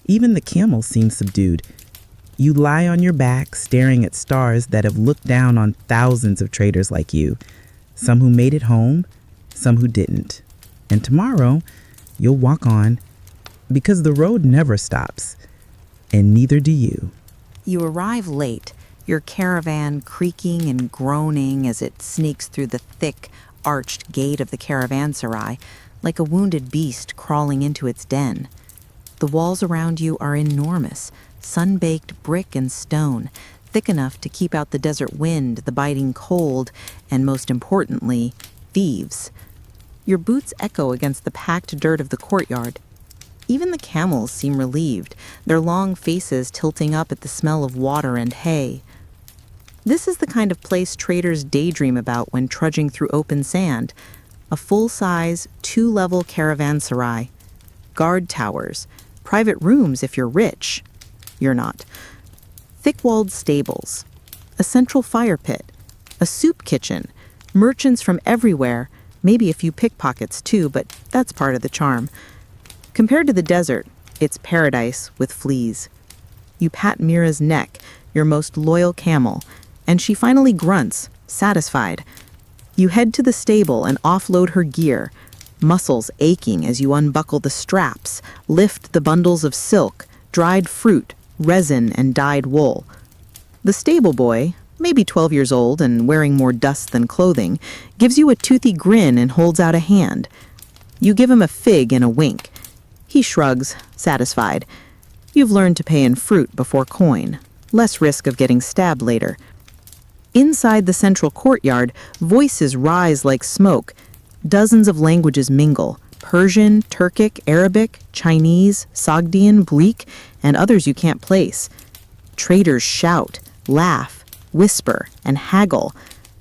Even the camels seem subdued. You lie on your back, staring at stars that have looked down on thousands of traders like you, some who made it home, some who didn't. And tomorrow, you'll walk on, because the road never stops, and neither do you. You arrive late, your caravan creaking and groaning as it sneaks through the thick, arched gate of the caravanserai, like a wounded beast crawling into its den. The walls around you are enormous, sun-baked brick and stone, thick enough to keep out the desert wind, the biting cold, and most importantly, thieves. Your boots echo against the packed dirt of the courtyard. Even the camels seem relieved, their long faces tilting up at the smell of water and hay. This is the kind of place traders daydream about when trudging through open sand. A full-size, 2-level caravanserai. Guard towers. Private rooms if you're rich. You're not. Thick-walled stables. A central fire pit. A soup kitchen. Merchants from everywhere. Maybe a few pickpockets too, but that's part of the charm. Compared to the desert, it's paradise with fleas. You pat Mira's neck, your most loyal camel, and she finally grunts, satisfied. You head to the stable and offload her gear, muscles aching as you unbuckle the straps, lift the bundles of silk, dried fruit, resin, and dyed wool. The stable boy, maybe 12 years old and wearing more dust than clothing, gives you a toothy grin and holds out a hand. You give him a fig and a wink. He shrugs, satisfied. You've learned to pay in fruit before coin. Less risk of getting stabbed later. Inside the central courtyard, voices rise like smoke. Dozens of languages mingle. Persian, Turkic, Arabic, Chinese, Sogdian, Greek, and others you can't place. Traders shout, laugh, whisper, and haggle.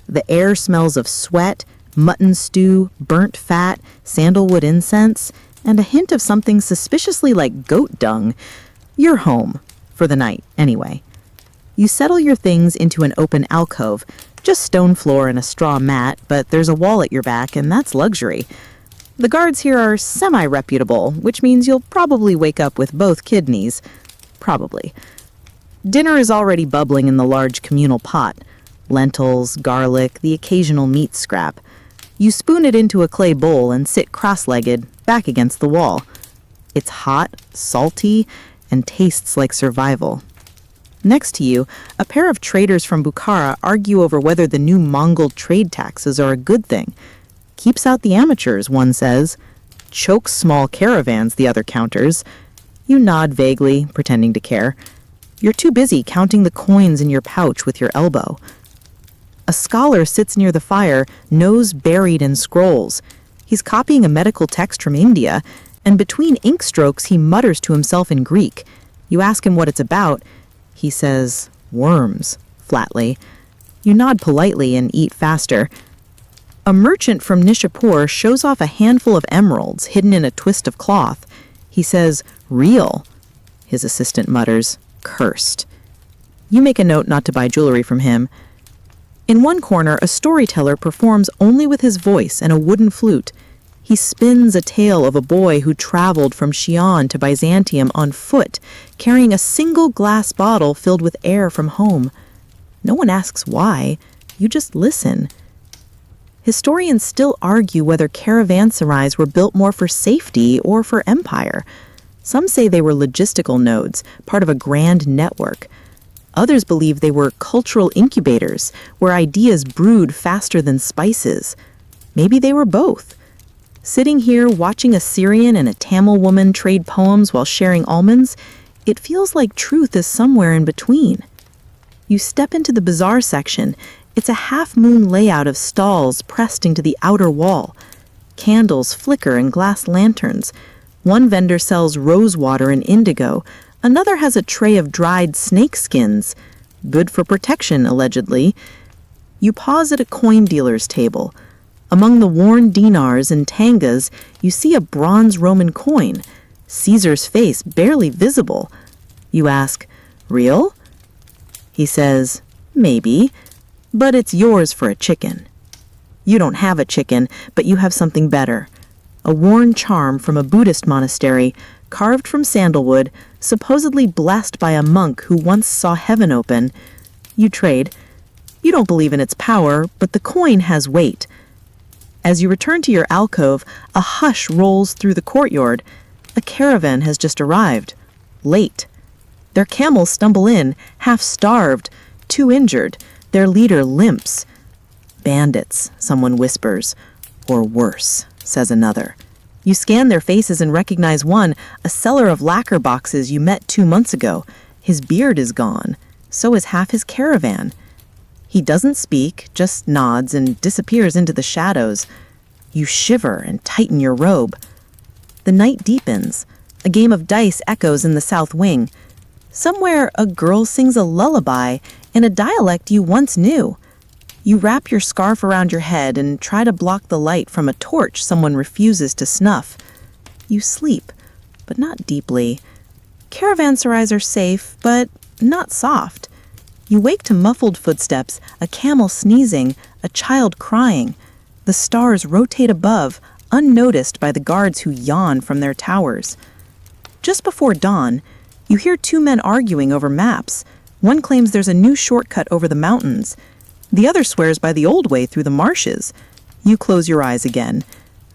The air smells of sweat, mutton stew, burnt fat, sandalwood incense, and a hint of something suspiciously like goat dung. You're home. For the night, anyway. You settle your things into an open alcove, just stone floor and a straw mat, but there's a wall at your back, and that's luxury. The guards here are semi-reputable, which means you'll probably wake up with both kidneys. Probably. Dinner is already bubbling in the large communal pot. Lentils, garlic, the occasional meat scrap. You spoon it into a clay bowl and sit cross-legged, back against the wall. It's hot, salty, and tastes like survival. Next to you, a pair of traders from Bukhara argue over whether the new Mongol trade taxes are a good thing. Keeps out the amateurs, one says. Chokes small caravans, the other counters. You nod vaguely, pretending to care. You're too busy counting the coins in your pouch with your elbow. A scholar sits near the fire, nose buried in scrolls. He's copying a medical text from India, and between ink strokes he mutters to himself in Greek. You ask him what it's about. He says, worms, flatly. You nod politely and eat faster. A merchant from Nishapur shows off a handful of emeralds hidden in a twist of cloth. He says, real. His assistant mutters, cursed. You make a note not to buy jewelry from him. In one corner, a storyteller performs only with his voice and a wooden flute. He spins a tale of a boy who traveled from Xi'an to Byzantium on foot, carrying a single glass bottle filled with air from home. No one asks why. You just listen. Historians still argue whether caravanserais were built more for safety or for empire. Some say they were logistical nodes, part of a grand network. Others believe they were cultural incubators, where ideas brewed faster than spices. Maybe they were both. Sitting here watching a Syrian and a Tamil woman trade poems while sharing almonds, it feels like truth is somewhere in between. You step into the bazaar section. It's a half-moon layout of stalls pressed into the outer wall. Candles flicker in glass lanterns. One vendor sells rose water and indigo. Another has a tray of dried snake skins. Good for protection, allegedly. You pause at a coin dealer's table. Among the worn dinars and tangas, you see a bronze Roman coin. Caesar's face barely visible. You ask, "Real?" He says, "Maybe, but it's yours for a chicken." You don't have a chicken, but you have something better. A worn charm from a Buddhist monastery, carved from sandalwood, supposedly blessed by a monk who once saw heaven open. You trade. You don't believe in its power, but the coin has weight. As you return to your alcove, a hush rolls through the courtyard. A caravan has just arrived. Late. Their camels stumble in, half-starved, 2 injured. Their leader limps. "Bandits," someone whispers. "Or worse," says another. You scan their faces and recognize one, a seller of lacquer boxes you met 2 months ago. His beard is gone. So is half his caravan. He doesn't speak, just nods and disappears into the shadows. You shiver and tighten your robe. The night deepens. A game of dice echoes in the south wing. Somewhere, a girl sings a lullaby in a dialect you once knew. You wrap your scarf around your head and try to block the light from a torch someone refuses to snuff. You sleep, but not deeply. Caravanserais are safe, but not soft. You wake to muffled footsteps, a camel sneezing, a child crying. The stars rotate above, unnoticed by the guards who yawn from their towers. Just before dawn, you hear 2 men arguing over maps. One claims there's a new shortcut over the mountains. The other swears by the old way through the marshes. You close your eyes again.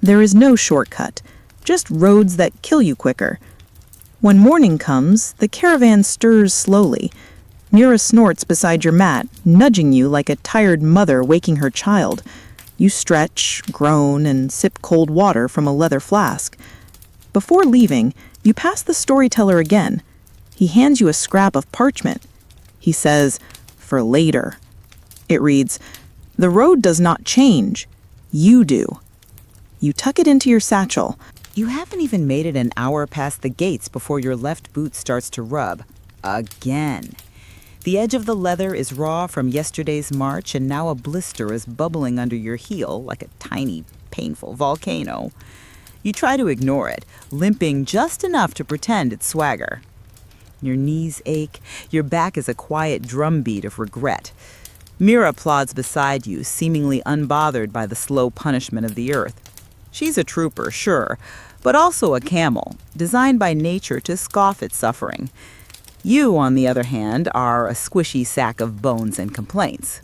There is no shortcut, just roads that kill you quicker. When morning comes, the caravan stirs slowly. Mira snorts beside your mat, nudging you like a tired mother waking her child. You stretch, groan, and sip cold water from a leather flask. Before leaving, you pass the storyteller again. He hands you a scrap of parchment. He says, "For later." It reads, "The road does not change. You do." You tuck it into your satchel. You haven't even made it an hour past the gates before your left boot starts to rub. Again. The edge of the leather is raw from yesterday's march, and now a blister is bubbling under your heel like a tiny, painful volcano. You try to ignore it, limping just enough to pretend it's swagger. Your knees ache. Your back is a quiet drumbeat of regret. Mira plods beside you, seemingly unbothered by the slow punishment of the earth. She's a trooper, sure, but also a camel, designed by nature to scoff at suffering. You, on the other hand, are a squishy sack of bones and complaints.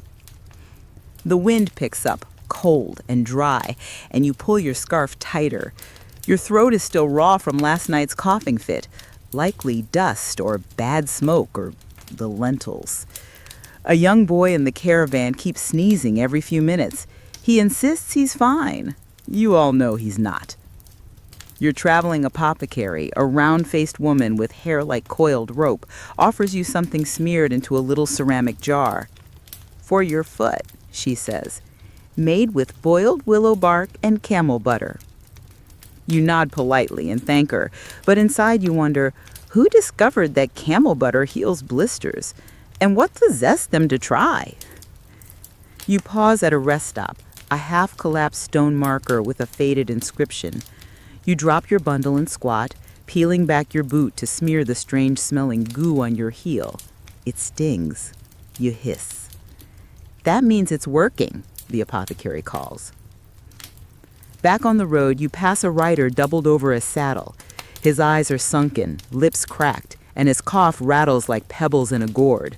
The wind picks up, cold and dry, and you pull your scarf tighter. Your throat is still raw from last night's coughing fit, likely dust or bad smoke or the lentils. A young boy in the caravan keeps sneezing every few minutes. He insists he's fine. You all know he's not. Your traveling apothecary, a round-faced woman with hair like coiled rope, offers you something smeared into a little ceramic jar. "For your foot," she says, "made with boiled willow bark and camel butter." You nod politely and thank her, but inside you wonder, who discovered that camel butter heals blisters? And what possessed them to try? You pause at a rest stop, a half-collapsed stone marker with a faded inscription. You drop your bundle and squat, peeling back your boot to smear the strange-smelling goo on your heel. It stings. You hiss. "That means it's working," the apothecary calls. Back on the road, you pass a rider doubled over a saddle. His eyes are sunken, lips cracked, and his cough rattles like pebbles in a gourd.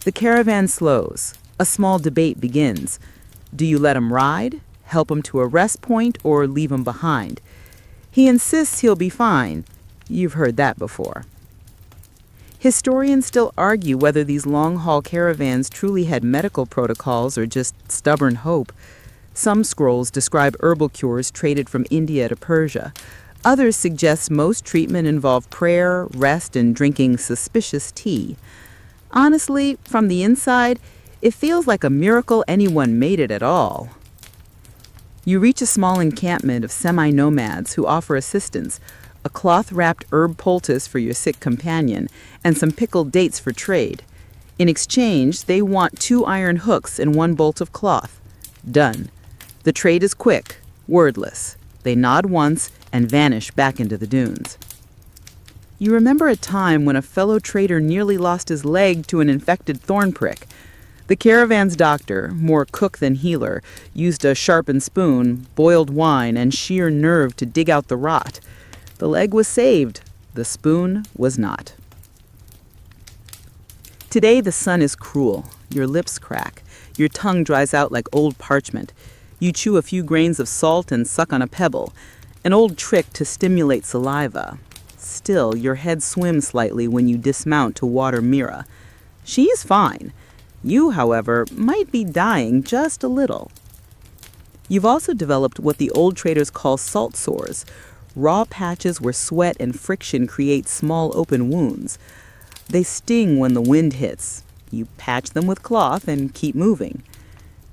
The caravan slows. A small debate begins. Do you let him ride? help him to a rest point, or leave him behind. He insists he'll be fine. You've heard that before. Historians still argue whether these long-haul caravans truly had medical protocols or just stubborn hope. Some scrolls describe herbal cures traded from India to Persia. Others suggest most treatment involved prayer, rest, and drinking suspicious tea. Honestly, from the inside, it feels like a miracle anyone made it at all. You reach a small encampment of semi-nomads who offer assistance, a cloth-wrapped herb poultice for your sick companion, and some pickled dates for trade. In exchange, they want 2 iron hooks and 1 bolt of cloth. Done. The trade is quick, wordless. They nod once and vanish back into the dunes. You remember a time when a fellow trader nearly lost his leg to an infected thorn prick. The caravan's doctor, more cook than healer, used a sharpened spoon, boiled wine, and sheer nerve to dig out the rot. The leg was saved. The spoon was not. Today the sun is cruel. Your lips crack. Your tongue dries out like old parchment. You chew a few grains of salt and suck on a pebble, an old trick to stimulate saliva. Still, your head swims slightly when you dismount to water Mira. She's fine. You, however, might be dying just a little. You've also developed what the old traders call salt sores, raw patches where sweat and friction create small open wounds. They sting when the wind hits. You patch them with cloth and keep moving.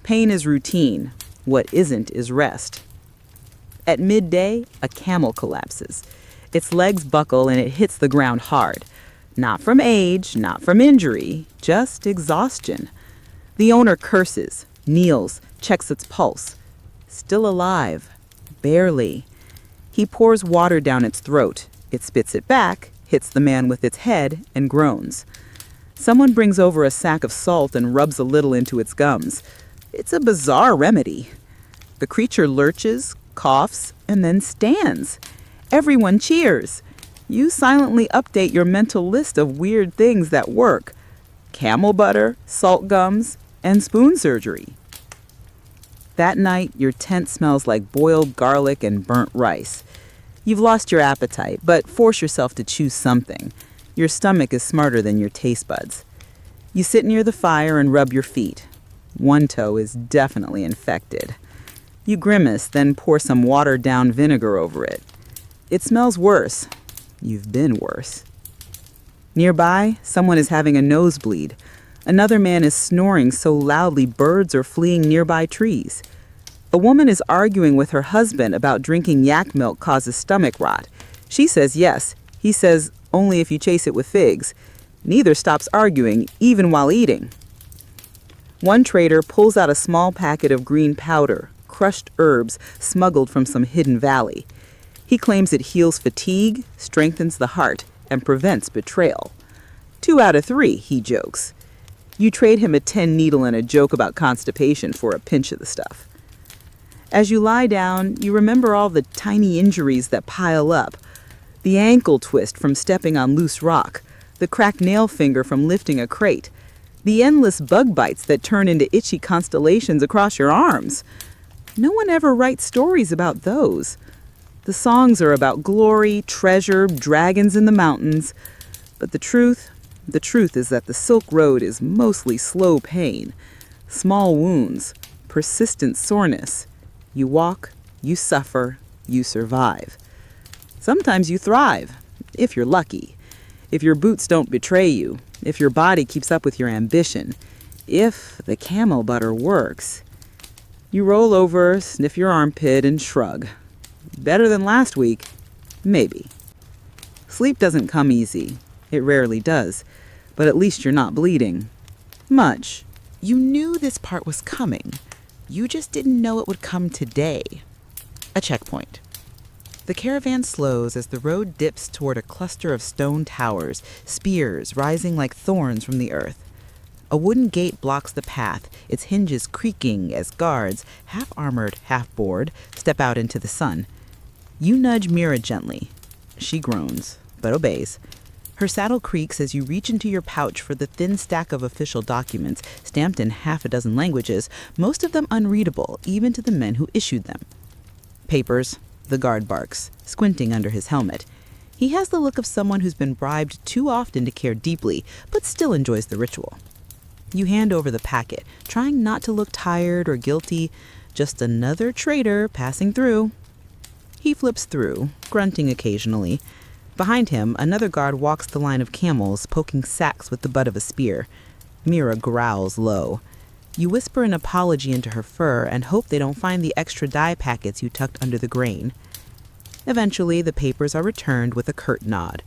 Pain is routine. What isn't is rest. At midday, a camel collapses. Its legs buckle and it hits the ground hard. Not from age, not from injury, just exhaustion. The owner curses, kneels, checks its pulse. Still alive. Barely. He pours water down its throat. It spits it back, hits the man with its head, and groans. Someone brings over a sack of salt and rubs a little into its gums. It's a bizarre remedy. The creature lurches, coughs, and then stands. Everyone cheers. You silently update your mental list of weird things that work. Camel butter, salt gums, and spoon surgery. That night, your tent smells like boiled garlic and burnt rice. You've lost your appetite, but force yourself to choose something. Your stomach is smarter than your taste buds. You sit near the fire and rub your feet. One toe is definitely infected. You grimace, then pour some watered-down vinegar over it. It smells worse. You've been worse. Nearby, someone is having a nosebleed. Another man is snoring so loudly birds are fleeing nearby trees. A woman is arguing with her husband about drinking yak milk causes stomach rot. She says yes. He says only if you chase it with figs. Neither stops arguing, even while eating. One trader pulls out a small packet of green powder, crushed herbs smuggled from some hidden valley. He claims it heals fatigue, strengthens the heart, and prevents betrayal. 2 out of 3, he jokes. You trade him a 10 needle and a joke about constipation for a pinch of the stuff. As you lie down, you remember all the tiny injuries that pile up. The ankle twist from stepping on loose rock, the cracked nail finger from lifting a crate, the endless bug bites that turn into itchy constellations across your arms. No one ever writes stories about those. The songs are about glory, treasure, dragons in the mountains. But the truth is that the Silk Road is mostly slow pain, small wounds, persistent soreness. You walk, you suffer, you survive. Sometimes you thrive, if you're lucky. If your boots don't betray you, if your body keeps up with your ambition, if the camel butter works. You roll over, sniff your armpit, and shrug. Better than last week? Maybe. Sleep doesn't come easy. It rarely does. But at least you're not bleeding. Much. You knew this part was coming. You just didn't know it would come today. A checkpoint. The caravan slows as the road dips toward a cluster of stone towers, spears rising like thorns from the earth. A wooden gate blocks the path, its hinges creaking as guards, half-armored, half-bored, step out into the sun. You nudge Mira gently. She groans, but obeys. Her saddle creaks as you reach into your pouch for the thin stack of official documents, stamped in half a dozen languages, most of them unreadable, even to the men who issued them. Papers, the guard barks, squinting under his helmet. He has the look of someone who's been bribed too often to care deeply, but still enjoys the ritual. You hand over the packet, trying not to look tired or guilty, just another trader passing through. He flips through, grunting occasionally. Behind him, another guard walks the line of camels, poking sacks with the butt of a spear. Mira growls low. You whisper an apology into her fur and hope they don't find the extra dye packets you tucked under the grain. Eventually, the papers are returned with a curt nod.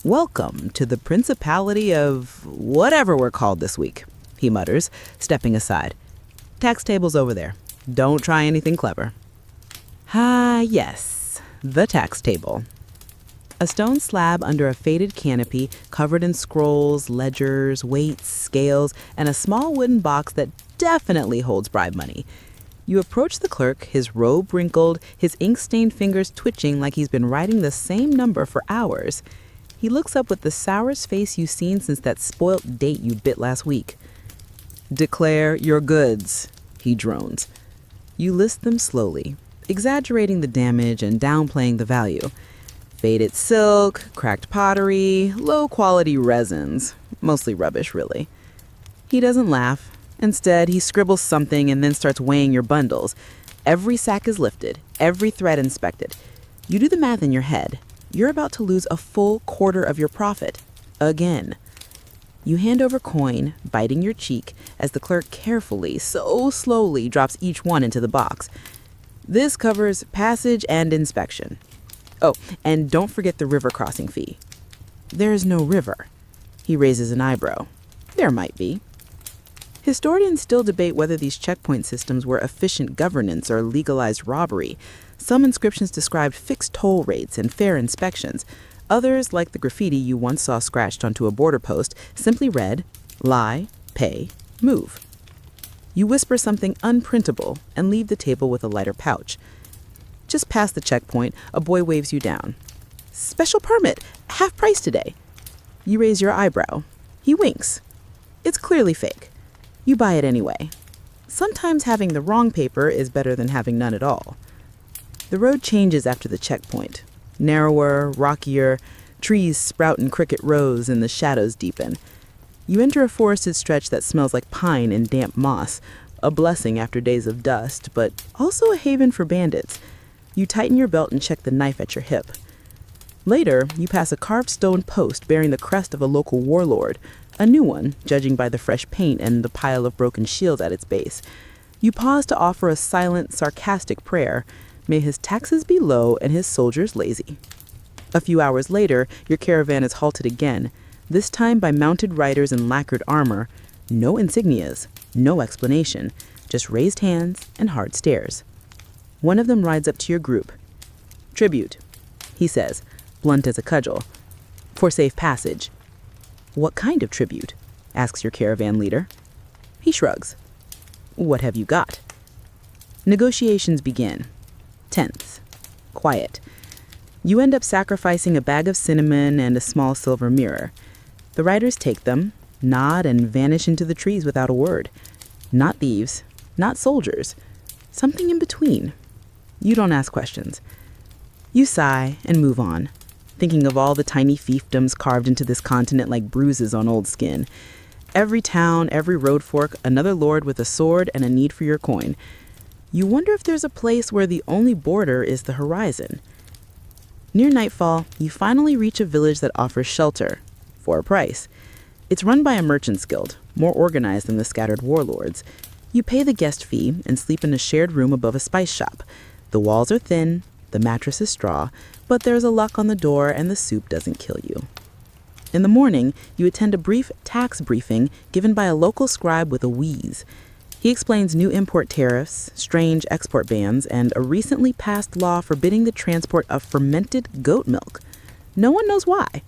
"Welcome to the Principality of whatever we're called this week," he mutters, stepping aside. "Tax table's over there. Don't try anything clever." Ah, yes, the tax table. A stone slab under a faded canopy covered in scrolls, ledgers, weights, scales, and a small wooden box that definitely holds bribe money. You approach the clerk, his robe wrinkled, his ink-stained fingers twitching like he's been writing the same number for hours. He looks up with the sourest face you've seen since that spoilt date you bit last week. "Declare your goods," he drones. You list them slowly, exaggerating the damage and downplaying the value. Faded silk, cracked pottery, low-quality resins. Mostly rubbish, really. He doesn't laugh. Instead, he scribbles something and then starts weighing your bundles. Every sack is lifted, every thread inspected. You do the math in your head. You're about to lose a full quarter of your profit. Again. You hand over coin, biting your cheek, as the clerk carefully, so slowly, drops each one into the box. This covers passage and inspection. Oh, and don't forget the river crossing fee. There is no river. He raises an eyebrow. There might be. Historians still debate whether these checkpoint systems were efficient governance or legalized robbery. Some inscriptions described fixed toll rates and fair inspections. Others, like the graffiti you once saw scratched onto a border post, simply read, "Lie, pay, move." You whisper something unprintable and leave the table with a lighter pouch. Just past the checkpoint, a boy waves you down. "Special permit, half price today." You raise your eyebrow. He winks. It's clearly fake. You buy it anyway. Sometimes having the wrong paper is better than having none at all. The road changes after the checkpoint. Narrower, rockier, trees sprout in cricket rows and the shadows deepen. You enter a forested stretch that smells like pine and damp moss, a blessing after days of dust, but also a haven for bandits. You tighten your belt and check the knife at your hip. Later, you pass a carved stone post bearing the crest of a local warlord, a new one, judging by the fresh paint and the pile of broken shields at its base. You pause to offer a silent, sarcastic prayer. May his taxes be low and his soldiers lazy. A few hours later, your caravan is halted again, this time by mounted riders in lacquered armor. No insignias, no explanation, just raised hands and hard stares. One of them rides up to your group. "Tribute," he says, blunt as a cudgel. "For safe passage." "What kind of tribute?" asks your caravan leader. He shrugs. "What have you got?" Negotiations begin. Tense. Quiet. You end up sacrificing a bag of cinnamon and a small silver mirror. The riders take them, nod, and vanish into the trees without a word. Not thieves, not soldiers. Something in between. You don't ask questions. You sigh and move on, thinking of all the tiny fiefdoms carved into this continent like bruises on old skin. Every town, every road fork, another lord with a sword and a need for your coin. You wonder if there's a place where the only border is the horizon. Near nightfall, you finally reach a village that offers shelter, for a price. It's run by a merchant's guild, more organized than the scattered warlords. You pay the guest fee and sleep in a shared room above a spice shop. The walls are thin, the mattress is straw, but there's a lock on the door and the soup doesn't kill you. In the morning, you attend a brief tax briefing given by a local scribe with a wheeze. He explains new import tariffs, strange export bans, and a recently passed law forbidding the transport of fermented goat milk. No one knows why.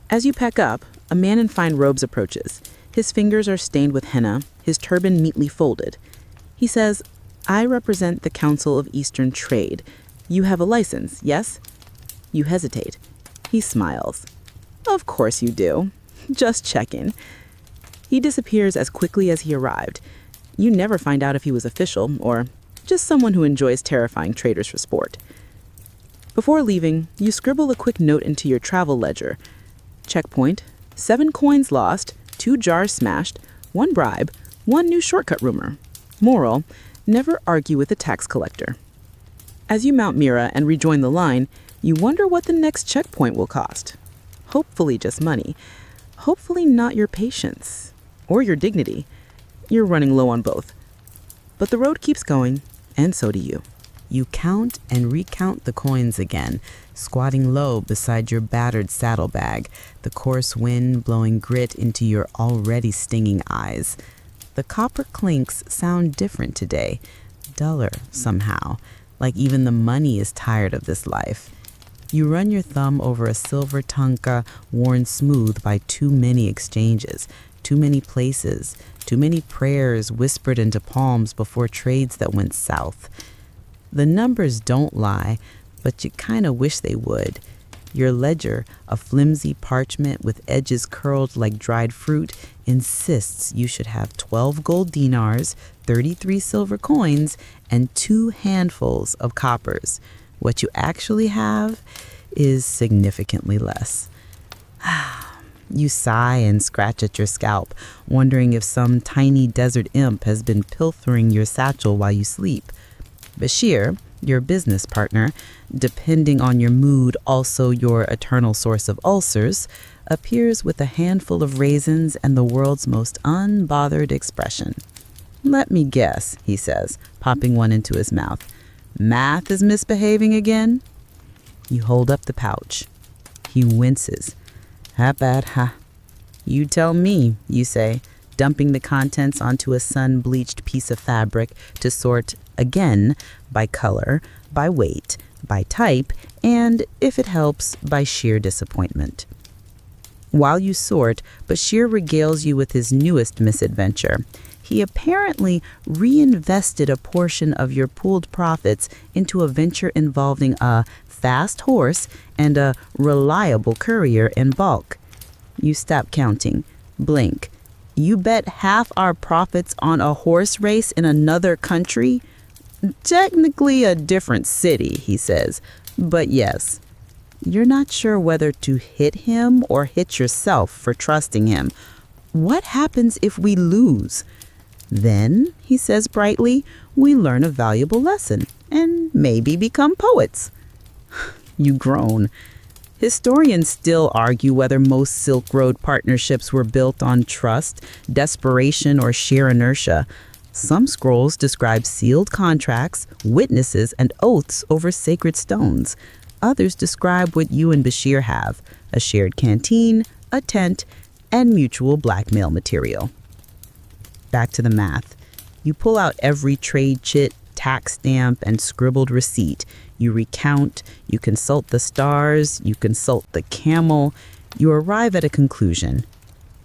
As you pack up, a man in fine robes approaches. His fingers are stained with henna, his turban neatly folded. He says, "I represent the Council of Eastern Trade. You have a license, yes?" You hesitate. He smiles. Of course you do. Just checking. He disappears as quickly as he arrived. You never find out if he was official or just someone who enjoys terrifying traders for sport. Before leaving, you scribble a quick note into your travel ledger. Checkpoint, 7 coins lost, 2 jars smashed, 1 bribe, 1 new shortcut rumor. Moral, never argue with a tax collector. As you mount Mira and rejoin the line, you wonder what the next checkpoint will cost. Hopefully just money. Hopefully not your patience. Or your dignity. You're running low on both. But the road keeps going, and so do you. You count and recount the coins again, squatting low beside your battered saddlebag, the coarse wind blowing grit into your already stinging eyes. The copper clinks sound different today, duller somehow, like even the money is tired of this life. You run your thumb over a silver tanka worn smooth by too many exchanges, too many places, too many prayers whispered into palms before trades that went south. The numbers don't lie, but you kind of wish they would. Your ledger, a flimsy parchment with edges curled like dried fruit, insists you should have 12 gold dinars, 33 silver coins, and 2 handfuls of coppers. What you actually have is significantly less. You sigh and scratch at your scalp, wondering if some tiny desert imp has been pilfering your satchel while you sleep. Bashir, your business partner, depending on your mood, also your eternal source of ulcers, appears with a handful of raisins and the world's most unbothered expression. "Let me guess," he says, popping one into his mouth. "Math is misbehaving again?" You hold up the pouch. He winces. "Ha bad ha." "You tell me," you say, dumping the contents onto a sun-bleached piece of fabric to sort, again, by color, by weight, by type, and, if it helps, by sheer disappointment. While you sort, Bashir regales you with his newest misadventure. He apparently reinvested a portion of your pooled profits into a venture involving a fast horse and a reliable courier in bulk. You stop counting. Blink. "You bet half our profits on a horse race in another country?" "Technically a different city," he says, "but yes." You're not sure whether to hit him or hit yourself for trusting him. "What happens if we lose?" "Then," he says brightly, "we learn a valuable lesson and maybe become poets." You groan. Historians still argue whether most Silk Road partnerships were built on trust, desperation, or sheer inertia. Some scrolls describe sealed contracts, witnesses, and oaths over sacred stones. Others describe what you and Bashir have: a shared canteen, a tent, and mutual blackmail material. Back to the math. You pull out every trade chit, tax stamp, and scribbled receipt. You recount, you consult the stars, you consult the camel. You arrive at a conclusion.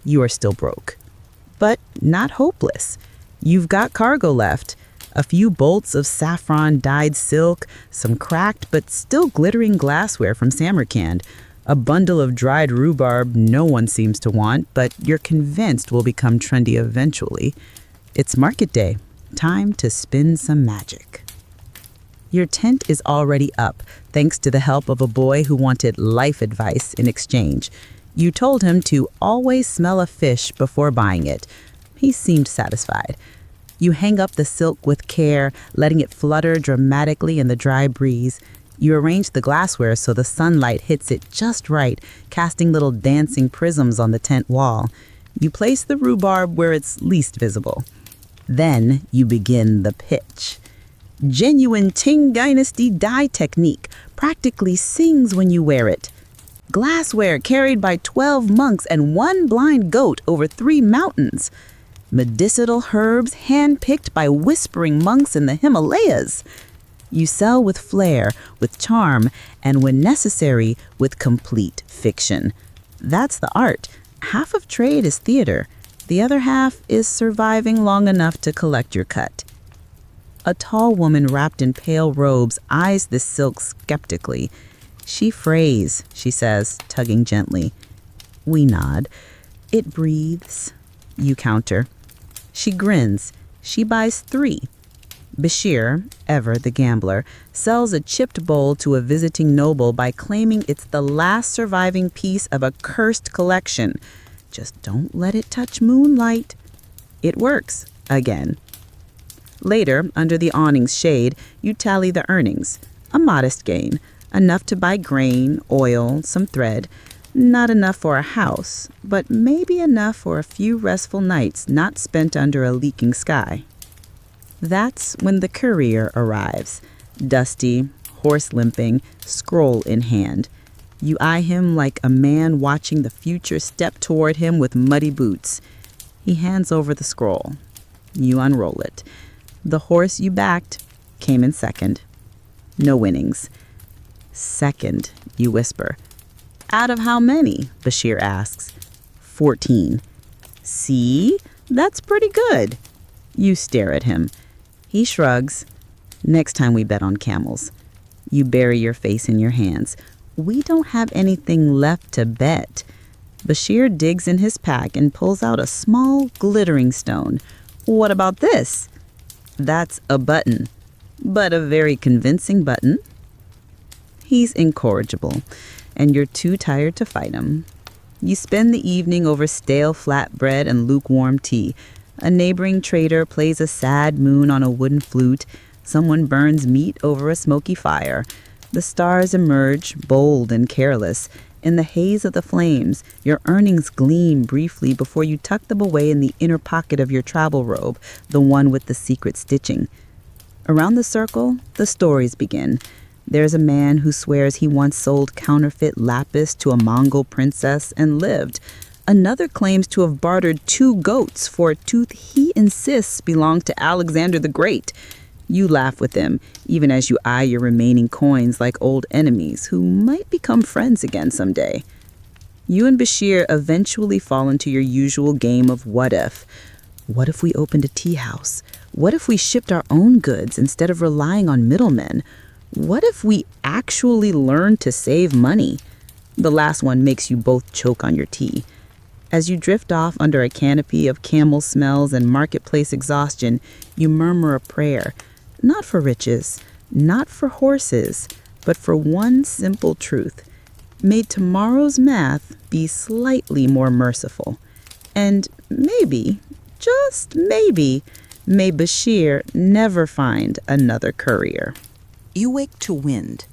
You are still broke. But not hopeless. You've got cargo left. A few bolts of saffron-dyed silk, some cracked but still glittering glassware from Samarkand, a bundle of dried rhubarb no one seems to want, but you're convinced will become trendy eventually. It's market day. Time to spin some magic. Your tent is already up, thanks to the help of a boy who wanted life advice in exchange. You told him to always smell a fish before buying it. He seemed satisfied. You hang up the silk with care, letting it flutter dramatically in the dry breeze. You arrange the glassware so the sunlight hits it just right, casting little dancing prisms on the tent wall. You place the rhubarb where it's least visible. Then you begin the pitch. Genuine Qing Dynasty dye technique, practically sings when you wear it. Glassware carried by 12 monks and 1 blind goat over 3 mountains. Medicinal herbs hand-picked by whispering monks in the Himalayas. You sell with flair, with charm, and when necessary, with complete fiction. That's the art. Half of trade is theater. The other half is surviving long enough to collect your cut. A tall woman wrapped in pale robes eyes the silk skeptically. "She frays," she says, tugging gently. We nod. It breathes. You counter. She grins. She buys 3. Bashir, ever the gambler, sells a chipped bowl to a visiting noble by claiming it's the last surviving piece of a cursed collection. Just don't let it touch moonlight. It works, again. Later, under the awning's shade, you tally the earnings. A modest gain, enough to buy grain, oil, some thread. Not enough for a house, but maybe enough for a few restful nights not spent under a leaking sky. That's when the courier arrives, dusty, horse limping, scroll in hand. You eye him like a man watching the future step toward him with muddy boots. He hands over the scroll. You unroll it. The horse you backed came in second. No winnings. Second, you whisper. Out of how many? Bashir asks. 14. See? That's pretty good. You stare at him. He shrugs. Next time we bet on camels. You bury your face in your hands. We don't have anything left to bet. Bashir digs in his pack and pulls out a small, glittering stone. What about this? That's a button, but a very convincing button. He's incorrigible, and you're too tired to fight him. You spend the evening over stale flatbread and lukewarm tea. A neighboring trader plays a sad moon on a wooden flute. Someone burns meat over a smoky fire. The stars emerge, bold and careless. In the haze of the flames, your earnings gleam briefly before you tuck them away in the inner pocket of your travel robe, the one with the secret stitching. Around the circle, the stories begin. There's a man who swears he once sold counterfeit lapis to a Mongol princess and lived. Another claims to have bartered 2 goats for a tooth he insists belonged to Alexander the Great. You laugh with him, even as you eye your remaining coins like old enemies who might become friends again someday. You and Bashir eventually fall into your usual game of what if. What if we opened a tea house? What if we shipped our own goods instead of relying on middlemen? What if we actually learned to save money? The last one makes you both choke on your tea. As you drift off under a canopy of camel smells and marketplace exhaustion, you murmur a prayer. Not for riches, not for horses, but for one simple truth. May tomorrow's math be slightly more merciful. And maybe, just maybe, may Bashir never find another courier. You wake to wind.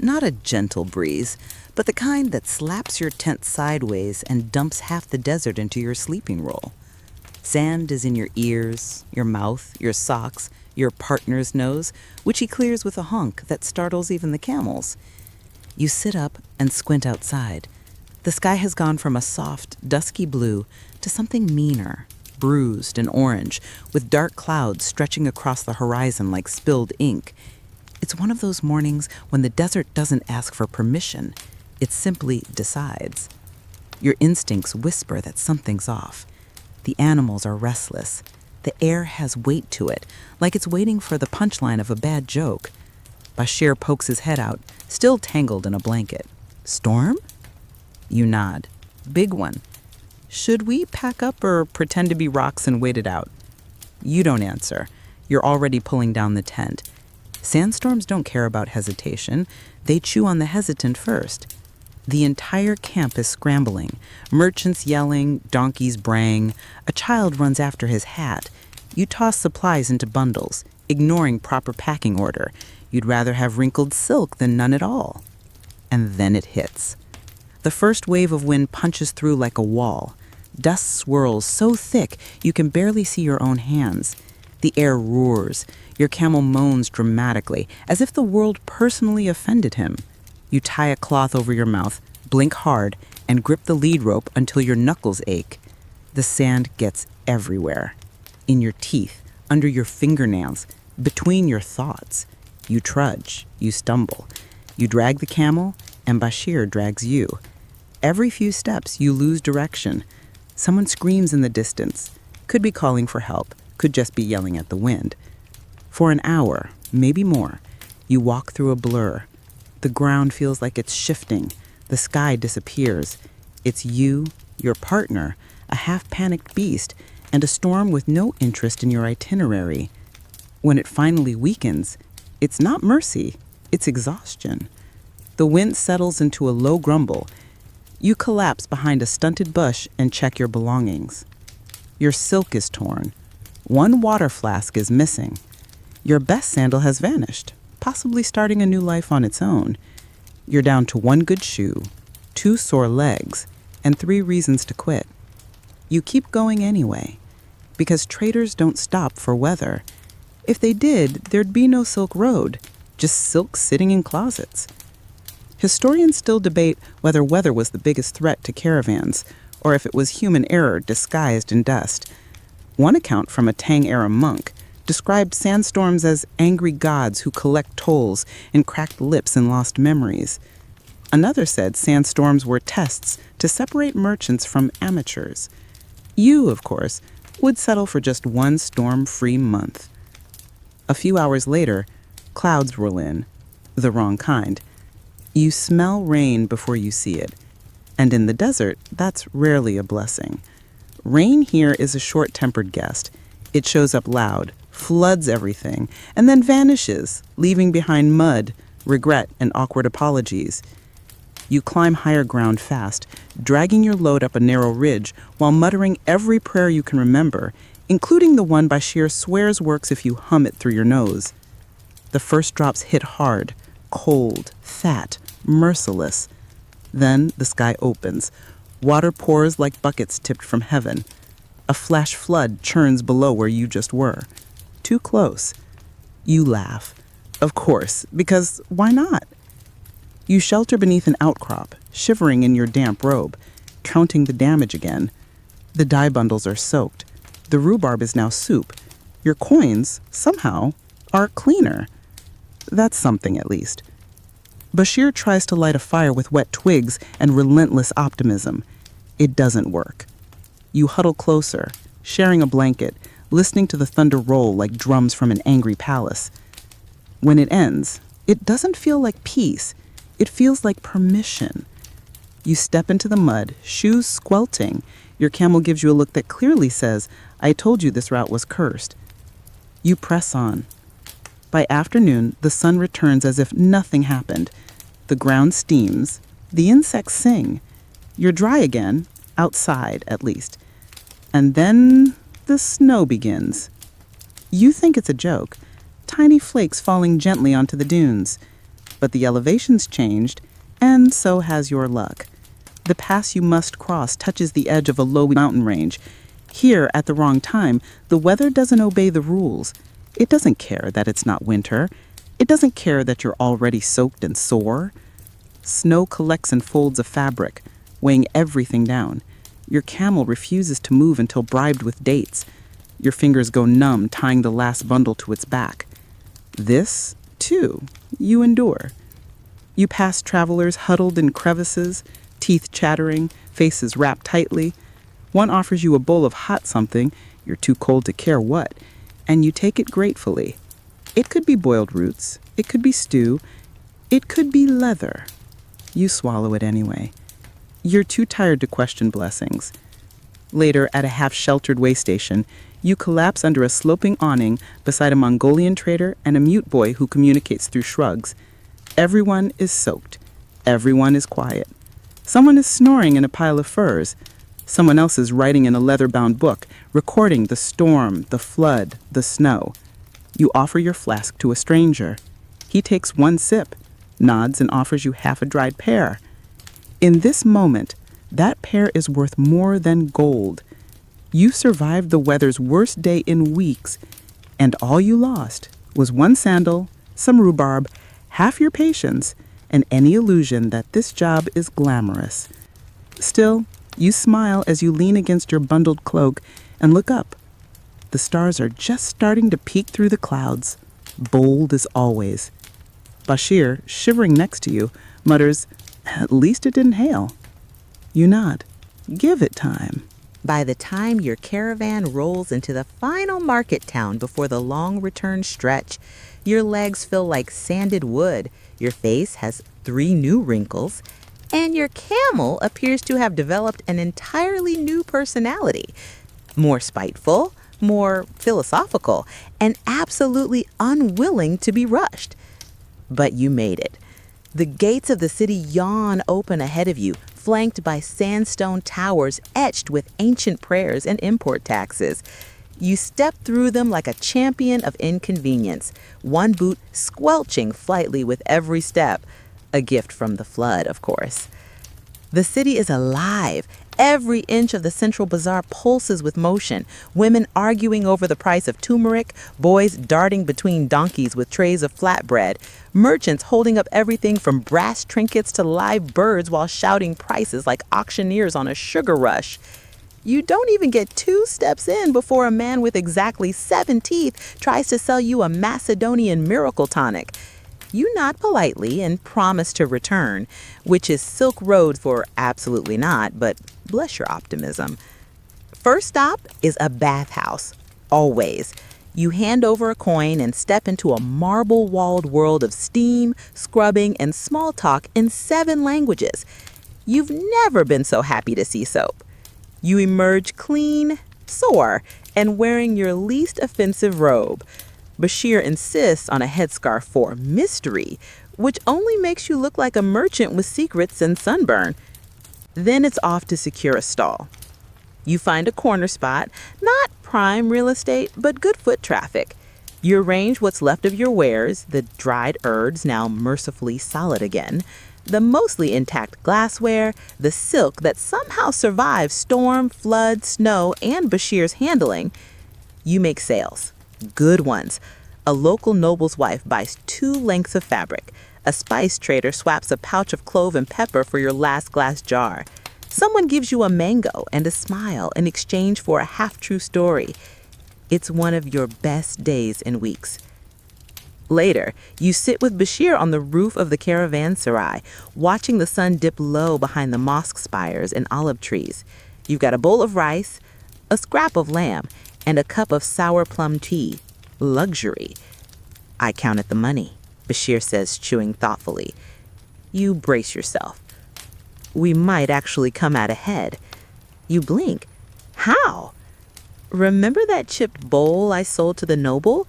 Not a gentle breeze, but the kind that slaps your tent sideways and dumps half the desert into your sleeping roll. Sand is in your ears, your mouth, your socks, your partner's nose, which he clears with a honk that startles even the camels. You sit up and squint outside. The sky has gone from a soft, dusky blue to something meaner, bruised and orange, with dark clouds stretching across the horizon like spilled ink. It's one of those mornings when the desert doesn't ask for permission. It simply decides. Your instincts whisper that something's off. The animals are restless. The air has weight to it, like it's waiting for the punchline of a bad joke. Bashir pokes his head out, still tangled in a blanket. Storm? You nod. Big one. Should we pack up or pretend to be rocks and wait it out? You don't answer. You're already pulling down the tent. Sandstorms don't care about hesitation. They chew on the hesitant first. The entire camp is scrambling. Merchants yelling, donkeys braying. A child runs after his hat. You toss supplies into bundles, ignoring proper packing order. You'd rather have wrinkled silk than none at all. And then it hits. The first wave of wind punches through like a wall. Dust swirls so thick you can barely see your own hands. The air roars. Your camel moans dramatically, as if the world personally offended him. You tie a cloth over your mouth, blink hard, and grip the lead rope until your knuckles ache. The sand gets everywhere. In your teeth, under your fingernails, between your thoughts. You trudge, you stumble. You drag the camel, and Bashir drags you. Every few steps, you lose direction. Someone screams in the distance. Could be calling for help, could just be yelling at the wind. For an hour, maybe more, you walk through a blur. The ground feels like it's shifting. The sky disappears. It's you, your partner, a half-panicked beast, and a storm with no interest in your itinerary. When it finally weakens, it's not mercy, it's exhaustion. The wind settles into a low grumble. You collapse behind a stunted bush and check your belongings. Your silk is torn. One water flask is missing. Your best sandal has vanished, possibly starting a new life on its own. You're down to one good shoe, 2 sore legs, and 3 reasons to quit. You keep going anyway, because traders don't stop for weather. If they did, there'd be no Silk Road, just silk sitting in closets. Historians still debate whether weather was the biggest threat to caravans, or if it was human error disguised in dust. One account from a Tang-era monk described sandstorms as angry gods who collect tolls and cracked lips and lost memories. Another said sandstorms were tests to separate merchants from amateurs. You, of course, would settle for just one storm-free month. A few hours later, clouds roll in, the wrong kind. You smell rain before you see it, and in the desert, that's rarely a blessing. Rain here is a short-tempered guest. It shows up loud, floods everything, and then vanishes, leaving behind mud, regret, and awkward apologies. You climb higher ground fast, dragging your load up a narrow ridge while muttering every prayer you can remember, including the one Bashir swears works if you hum it through your nose. The first drops hit hard, cold, fat, merciless. Then the sky opens. Water pours like buckets tipped from heaven. A flash flood churns below where you just were. Too close. You laugh. Of course, because why not? You shelter beneath an outcrop, shivering in your damp robe, counting the damage again. The dye bundles are soaked. The rhubarb is now soup. Your coins, somehow, are cleaner. That's something, at least. Bashir tries to light a fire with wet twigs and relentless optimism. It doesn't work. You huddle closer, sharing a blanket, listening to the thunder roll like drums from an angry palace. When it ends, it doesn't feel like peace. It feels like permission. You step into the mud, shoes squelting. Your camel gives you a look that clearly says, "I told you this route was cursed." You press on. By afternoon, the sun returns as if nothing happened. The ground steams. The insects sing. You're dry again, outside at least. And then the snow begins. You think it's a joke, tiny flakes falling gently onto the dunes. But the elevation's changed, and so has your luck. The pass you must cross touches the edge of a low mountain range. Here, at the wrong time, the weather doesn't obey the rules. It doesn't care that it's not winter. It doesn't care that you're already soaked and sore. Snow collects and folds a fabric, weighing everything down. Your camel refuses to move until bribed with dates. Your fingers go numb, tying the last bundle to its back. This, too, you endure. You pass travelers huddled in crevices, teeth chattering, faces wrapped tightly. One offers you a bowl of hot something, you're too cold to care what, and you take it gratefully. It could be boiled roots, it could be stew, it could be leather. You swallow it anyway. You're too tired to question blessings. Later, at a half-sheltered way station, you collapse under a sloping awning beside a Mongolian trader and a mute boy who communicates through shrugs. Everyone is soaked. Everyone is quiet. Someone is snoring in a pile of furs. Someone else is writing in a leather-bound book, recording the storm, the flood, the snow. You offer your flask to a stranger. He takes one sip, nods, and offers you half a dried pear. In this moment, that pear is worth more than gold. You survived the weather's worst day in weeks, and all you lost was one sandal, some rhubarb, half your patience, and any illusion that this job is glamorous. Still, you smile as you lean against your bundled cloak and look up. The stars are just starting to peek through the clouds, bold as always. Bashir, shivering next to you, mutters, "At least it didn't hail." You nod. Give it time. By the time your caravan rolls into the final market town before the long return stretch, your legs feel like sanded wood, your face has 3 new wrinkles, And your camel appears to have developed an entirely new personality. More spiteful, more philosophical, and absolutely unwilling to be rushed. But you made it. The gates of the city yawn open ahead of you, flanked by sandstone towers etched with ancient prayers and import taxes. You step through them like a champion of inconvenience, one boot squelching flightly with every step. A gift from the flood, of course. The city is alive. Every inch of the central bazaar pulses with motion. Women arguing over the price of turmeric, boys darting between donkeys with trays of flatbread, merchants holding up everything from brass trinkets to live birds while shouting prices like auctioneers on a sugar rush. You don't even get 2 steps in before a man with exactly 7 teeth tries to sell you a Macedonian miracle tonic. You nod politely and promise to return, which is Silk Road for absolutely not, but bless your optimism. First stop is a bathhouse, always. You hand over a coin and step into a marble-walled world of steam, scrubbing, and small talk in 7 languages. You've never been so happy to see soap. You emerge clean, sore, and wearing your least offensive robe. Bashir insists on a headscarf for mystery, which only makes you look like a merchant with secrets and sunburn. Then it's off to secure a stall. You find a corner spot, not prime real estate, but good foot traffic. You arrange what's left of your wares, the dried herbs now mercifully solid again, the mostly intact glassware, the silk that somehow survives storm, flood, snow, and Bashir's handling. You make sales. Good ones. A local noble's wife buys 2 lengths of fabric. A spice trader swaps a pouch of clove and pepper for your last glass jar. Someone gives you a mango and a smile in exchange for a half-true story. It's one of your best days in weeks. Later, you sit with Bashir on the roof of the caravanserai, watching the sun dip low behind the mosque spires and olive trees. You've got a bowl of rice, a scrap of lamb, and a cup of sour plum tea. Luxury. I counted the money, Bashir says, chewing thoughtfully. You brace yourself. We might actually come out ahead. You blink. How? Remember that chipped bowl I sold to the noble?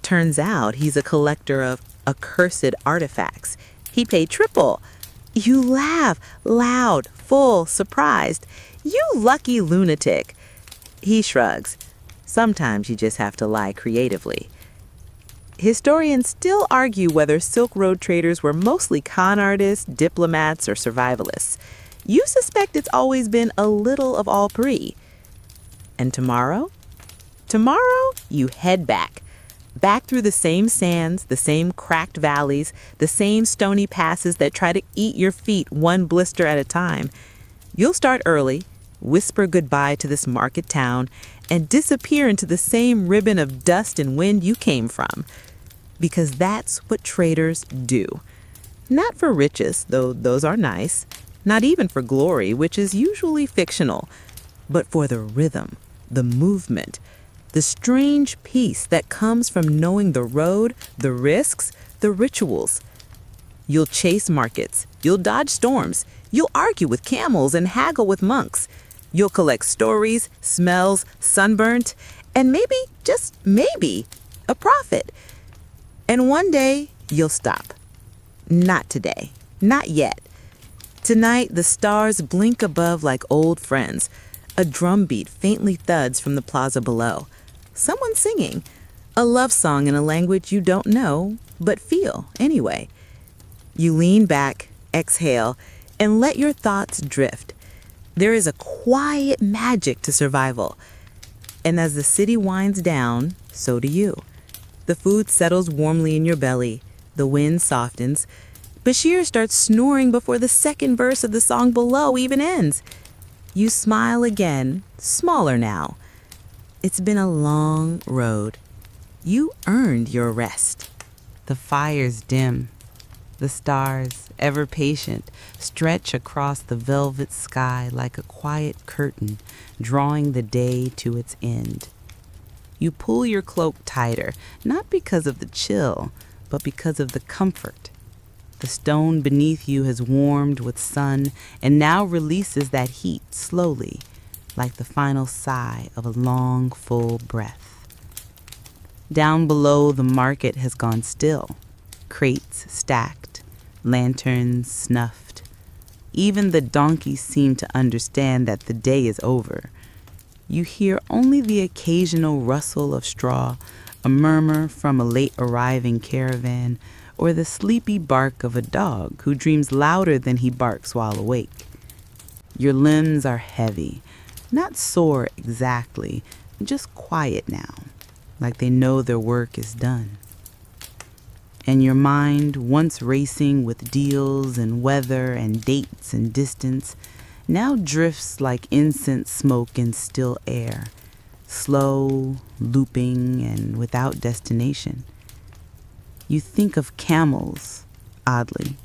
Turns out he's a collector of accursed artifacts. He paid triple. You laugh, loud, full, surprised. You lucky lunatic. He shrugs. Sometimes you just have to lie creatively. Historians still argue whether Silk Road traders were mostly con artists, diplomats, or survivalists. You suspect it's always been a little of all 3. And tomorrow? Tomorrow, you head back through the same sands, the same cracked valleys, the same stony passes that try to eat your feet one blister at a time. You'll start early, whisper goodbye to this market town, and disappear into the same ribbon of dust and wind you came from. Because that's what traders do. Not for riches, though those are nice. Not even for glory, which is usually fictional. But for the rhythm, the movement, the strange peace that comes from knowing the road, the risks, the rituals. You'll chase markets. You'll dodge storms. You'll argue with camels and haggle with monks. You'll collect stories, smells, sunburnt, and maybe, just maybe, a profit. And one day, you'll stop. Not today. Not yet. Tonight, the stars blink above like old friends. A drumbeat faintly thuds from the plaza below. Someone singing. A love song in a language you don't know, but feel anyway. You lean back, exhale, and let your thoughts drift. There is a quiet magic to survival. And as the city winds down, so do you. The food settles warmly in your belly. The wind softens. Bashir starts snoring before the second verse of the song below even ends. You smile again, smaller now. It's been a long road. You earned your rest. The fires dim. The stars, ever patient, stretch across the velvet sky like a quiet curtain, drawing the day to its end. You pull your cloak tighter, not because of the chill, but because of the comfort. The stone beneath you has warmed with sun and now releases that heat slowly, like the final sigh of a long, full breath. Down below, the market has gone still. Crates stacked, lanterns snuffed. Even the donkeys seem to understand that the day is over. You hear only the occasional rustle of straw, a murmur from a late arriving caravan, or the sleepy bark of a dog who dreams louder than he barks while awake. Your limbs are heavy, not sore exactly, just quiet now, like they know their work is done. And your mind, once racing with deals and weather and dates and distance, now drifts like incense smoke in still air, slow, looping, and without destination. You think of camels, oddly,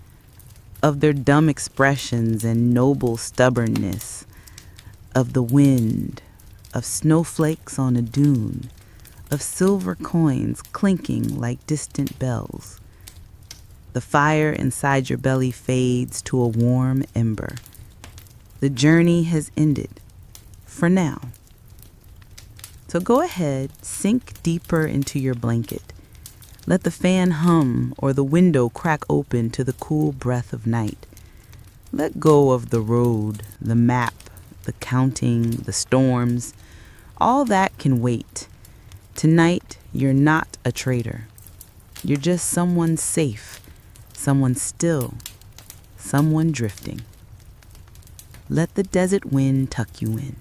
of their dumb expressions and noble stubbornness, of the wind, of snowflakes on a dune, of silver coins clinking like distant bells. The fire inside your belly fades to a warm ember. The journey has ended, for now. So go ahead, sink deeper into your blanket. Let the fan hum or the window crack open to the cool breath of night. Let go of the road, the map, the counting, the storms. All that can wait. Tonight, you're not a traitor. You're just someone safe, someone still, someone drifting. Let the desert wind tuck you in.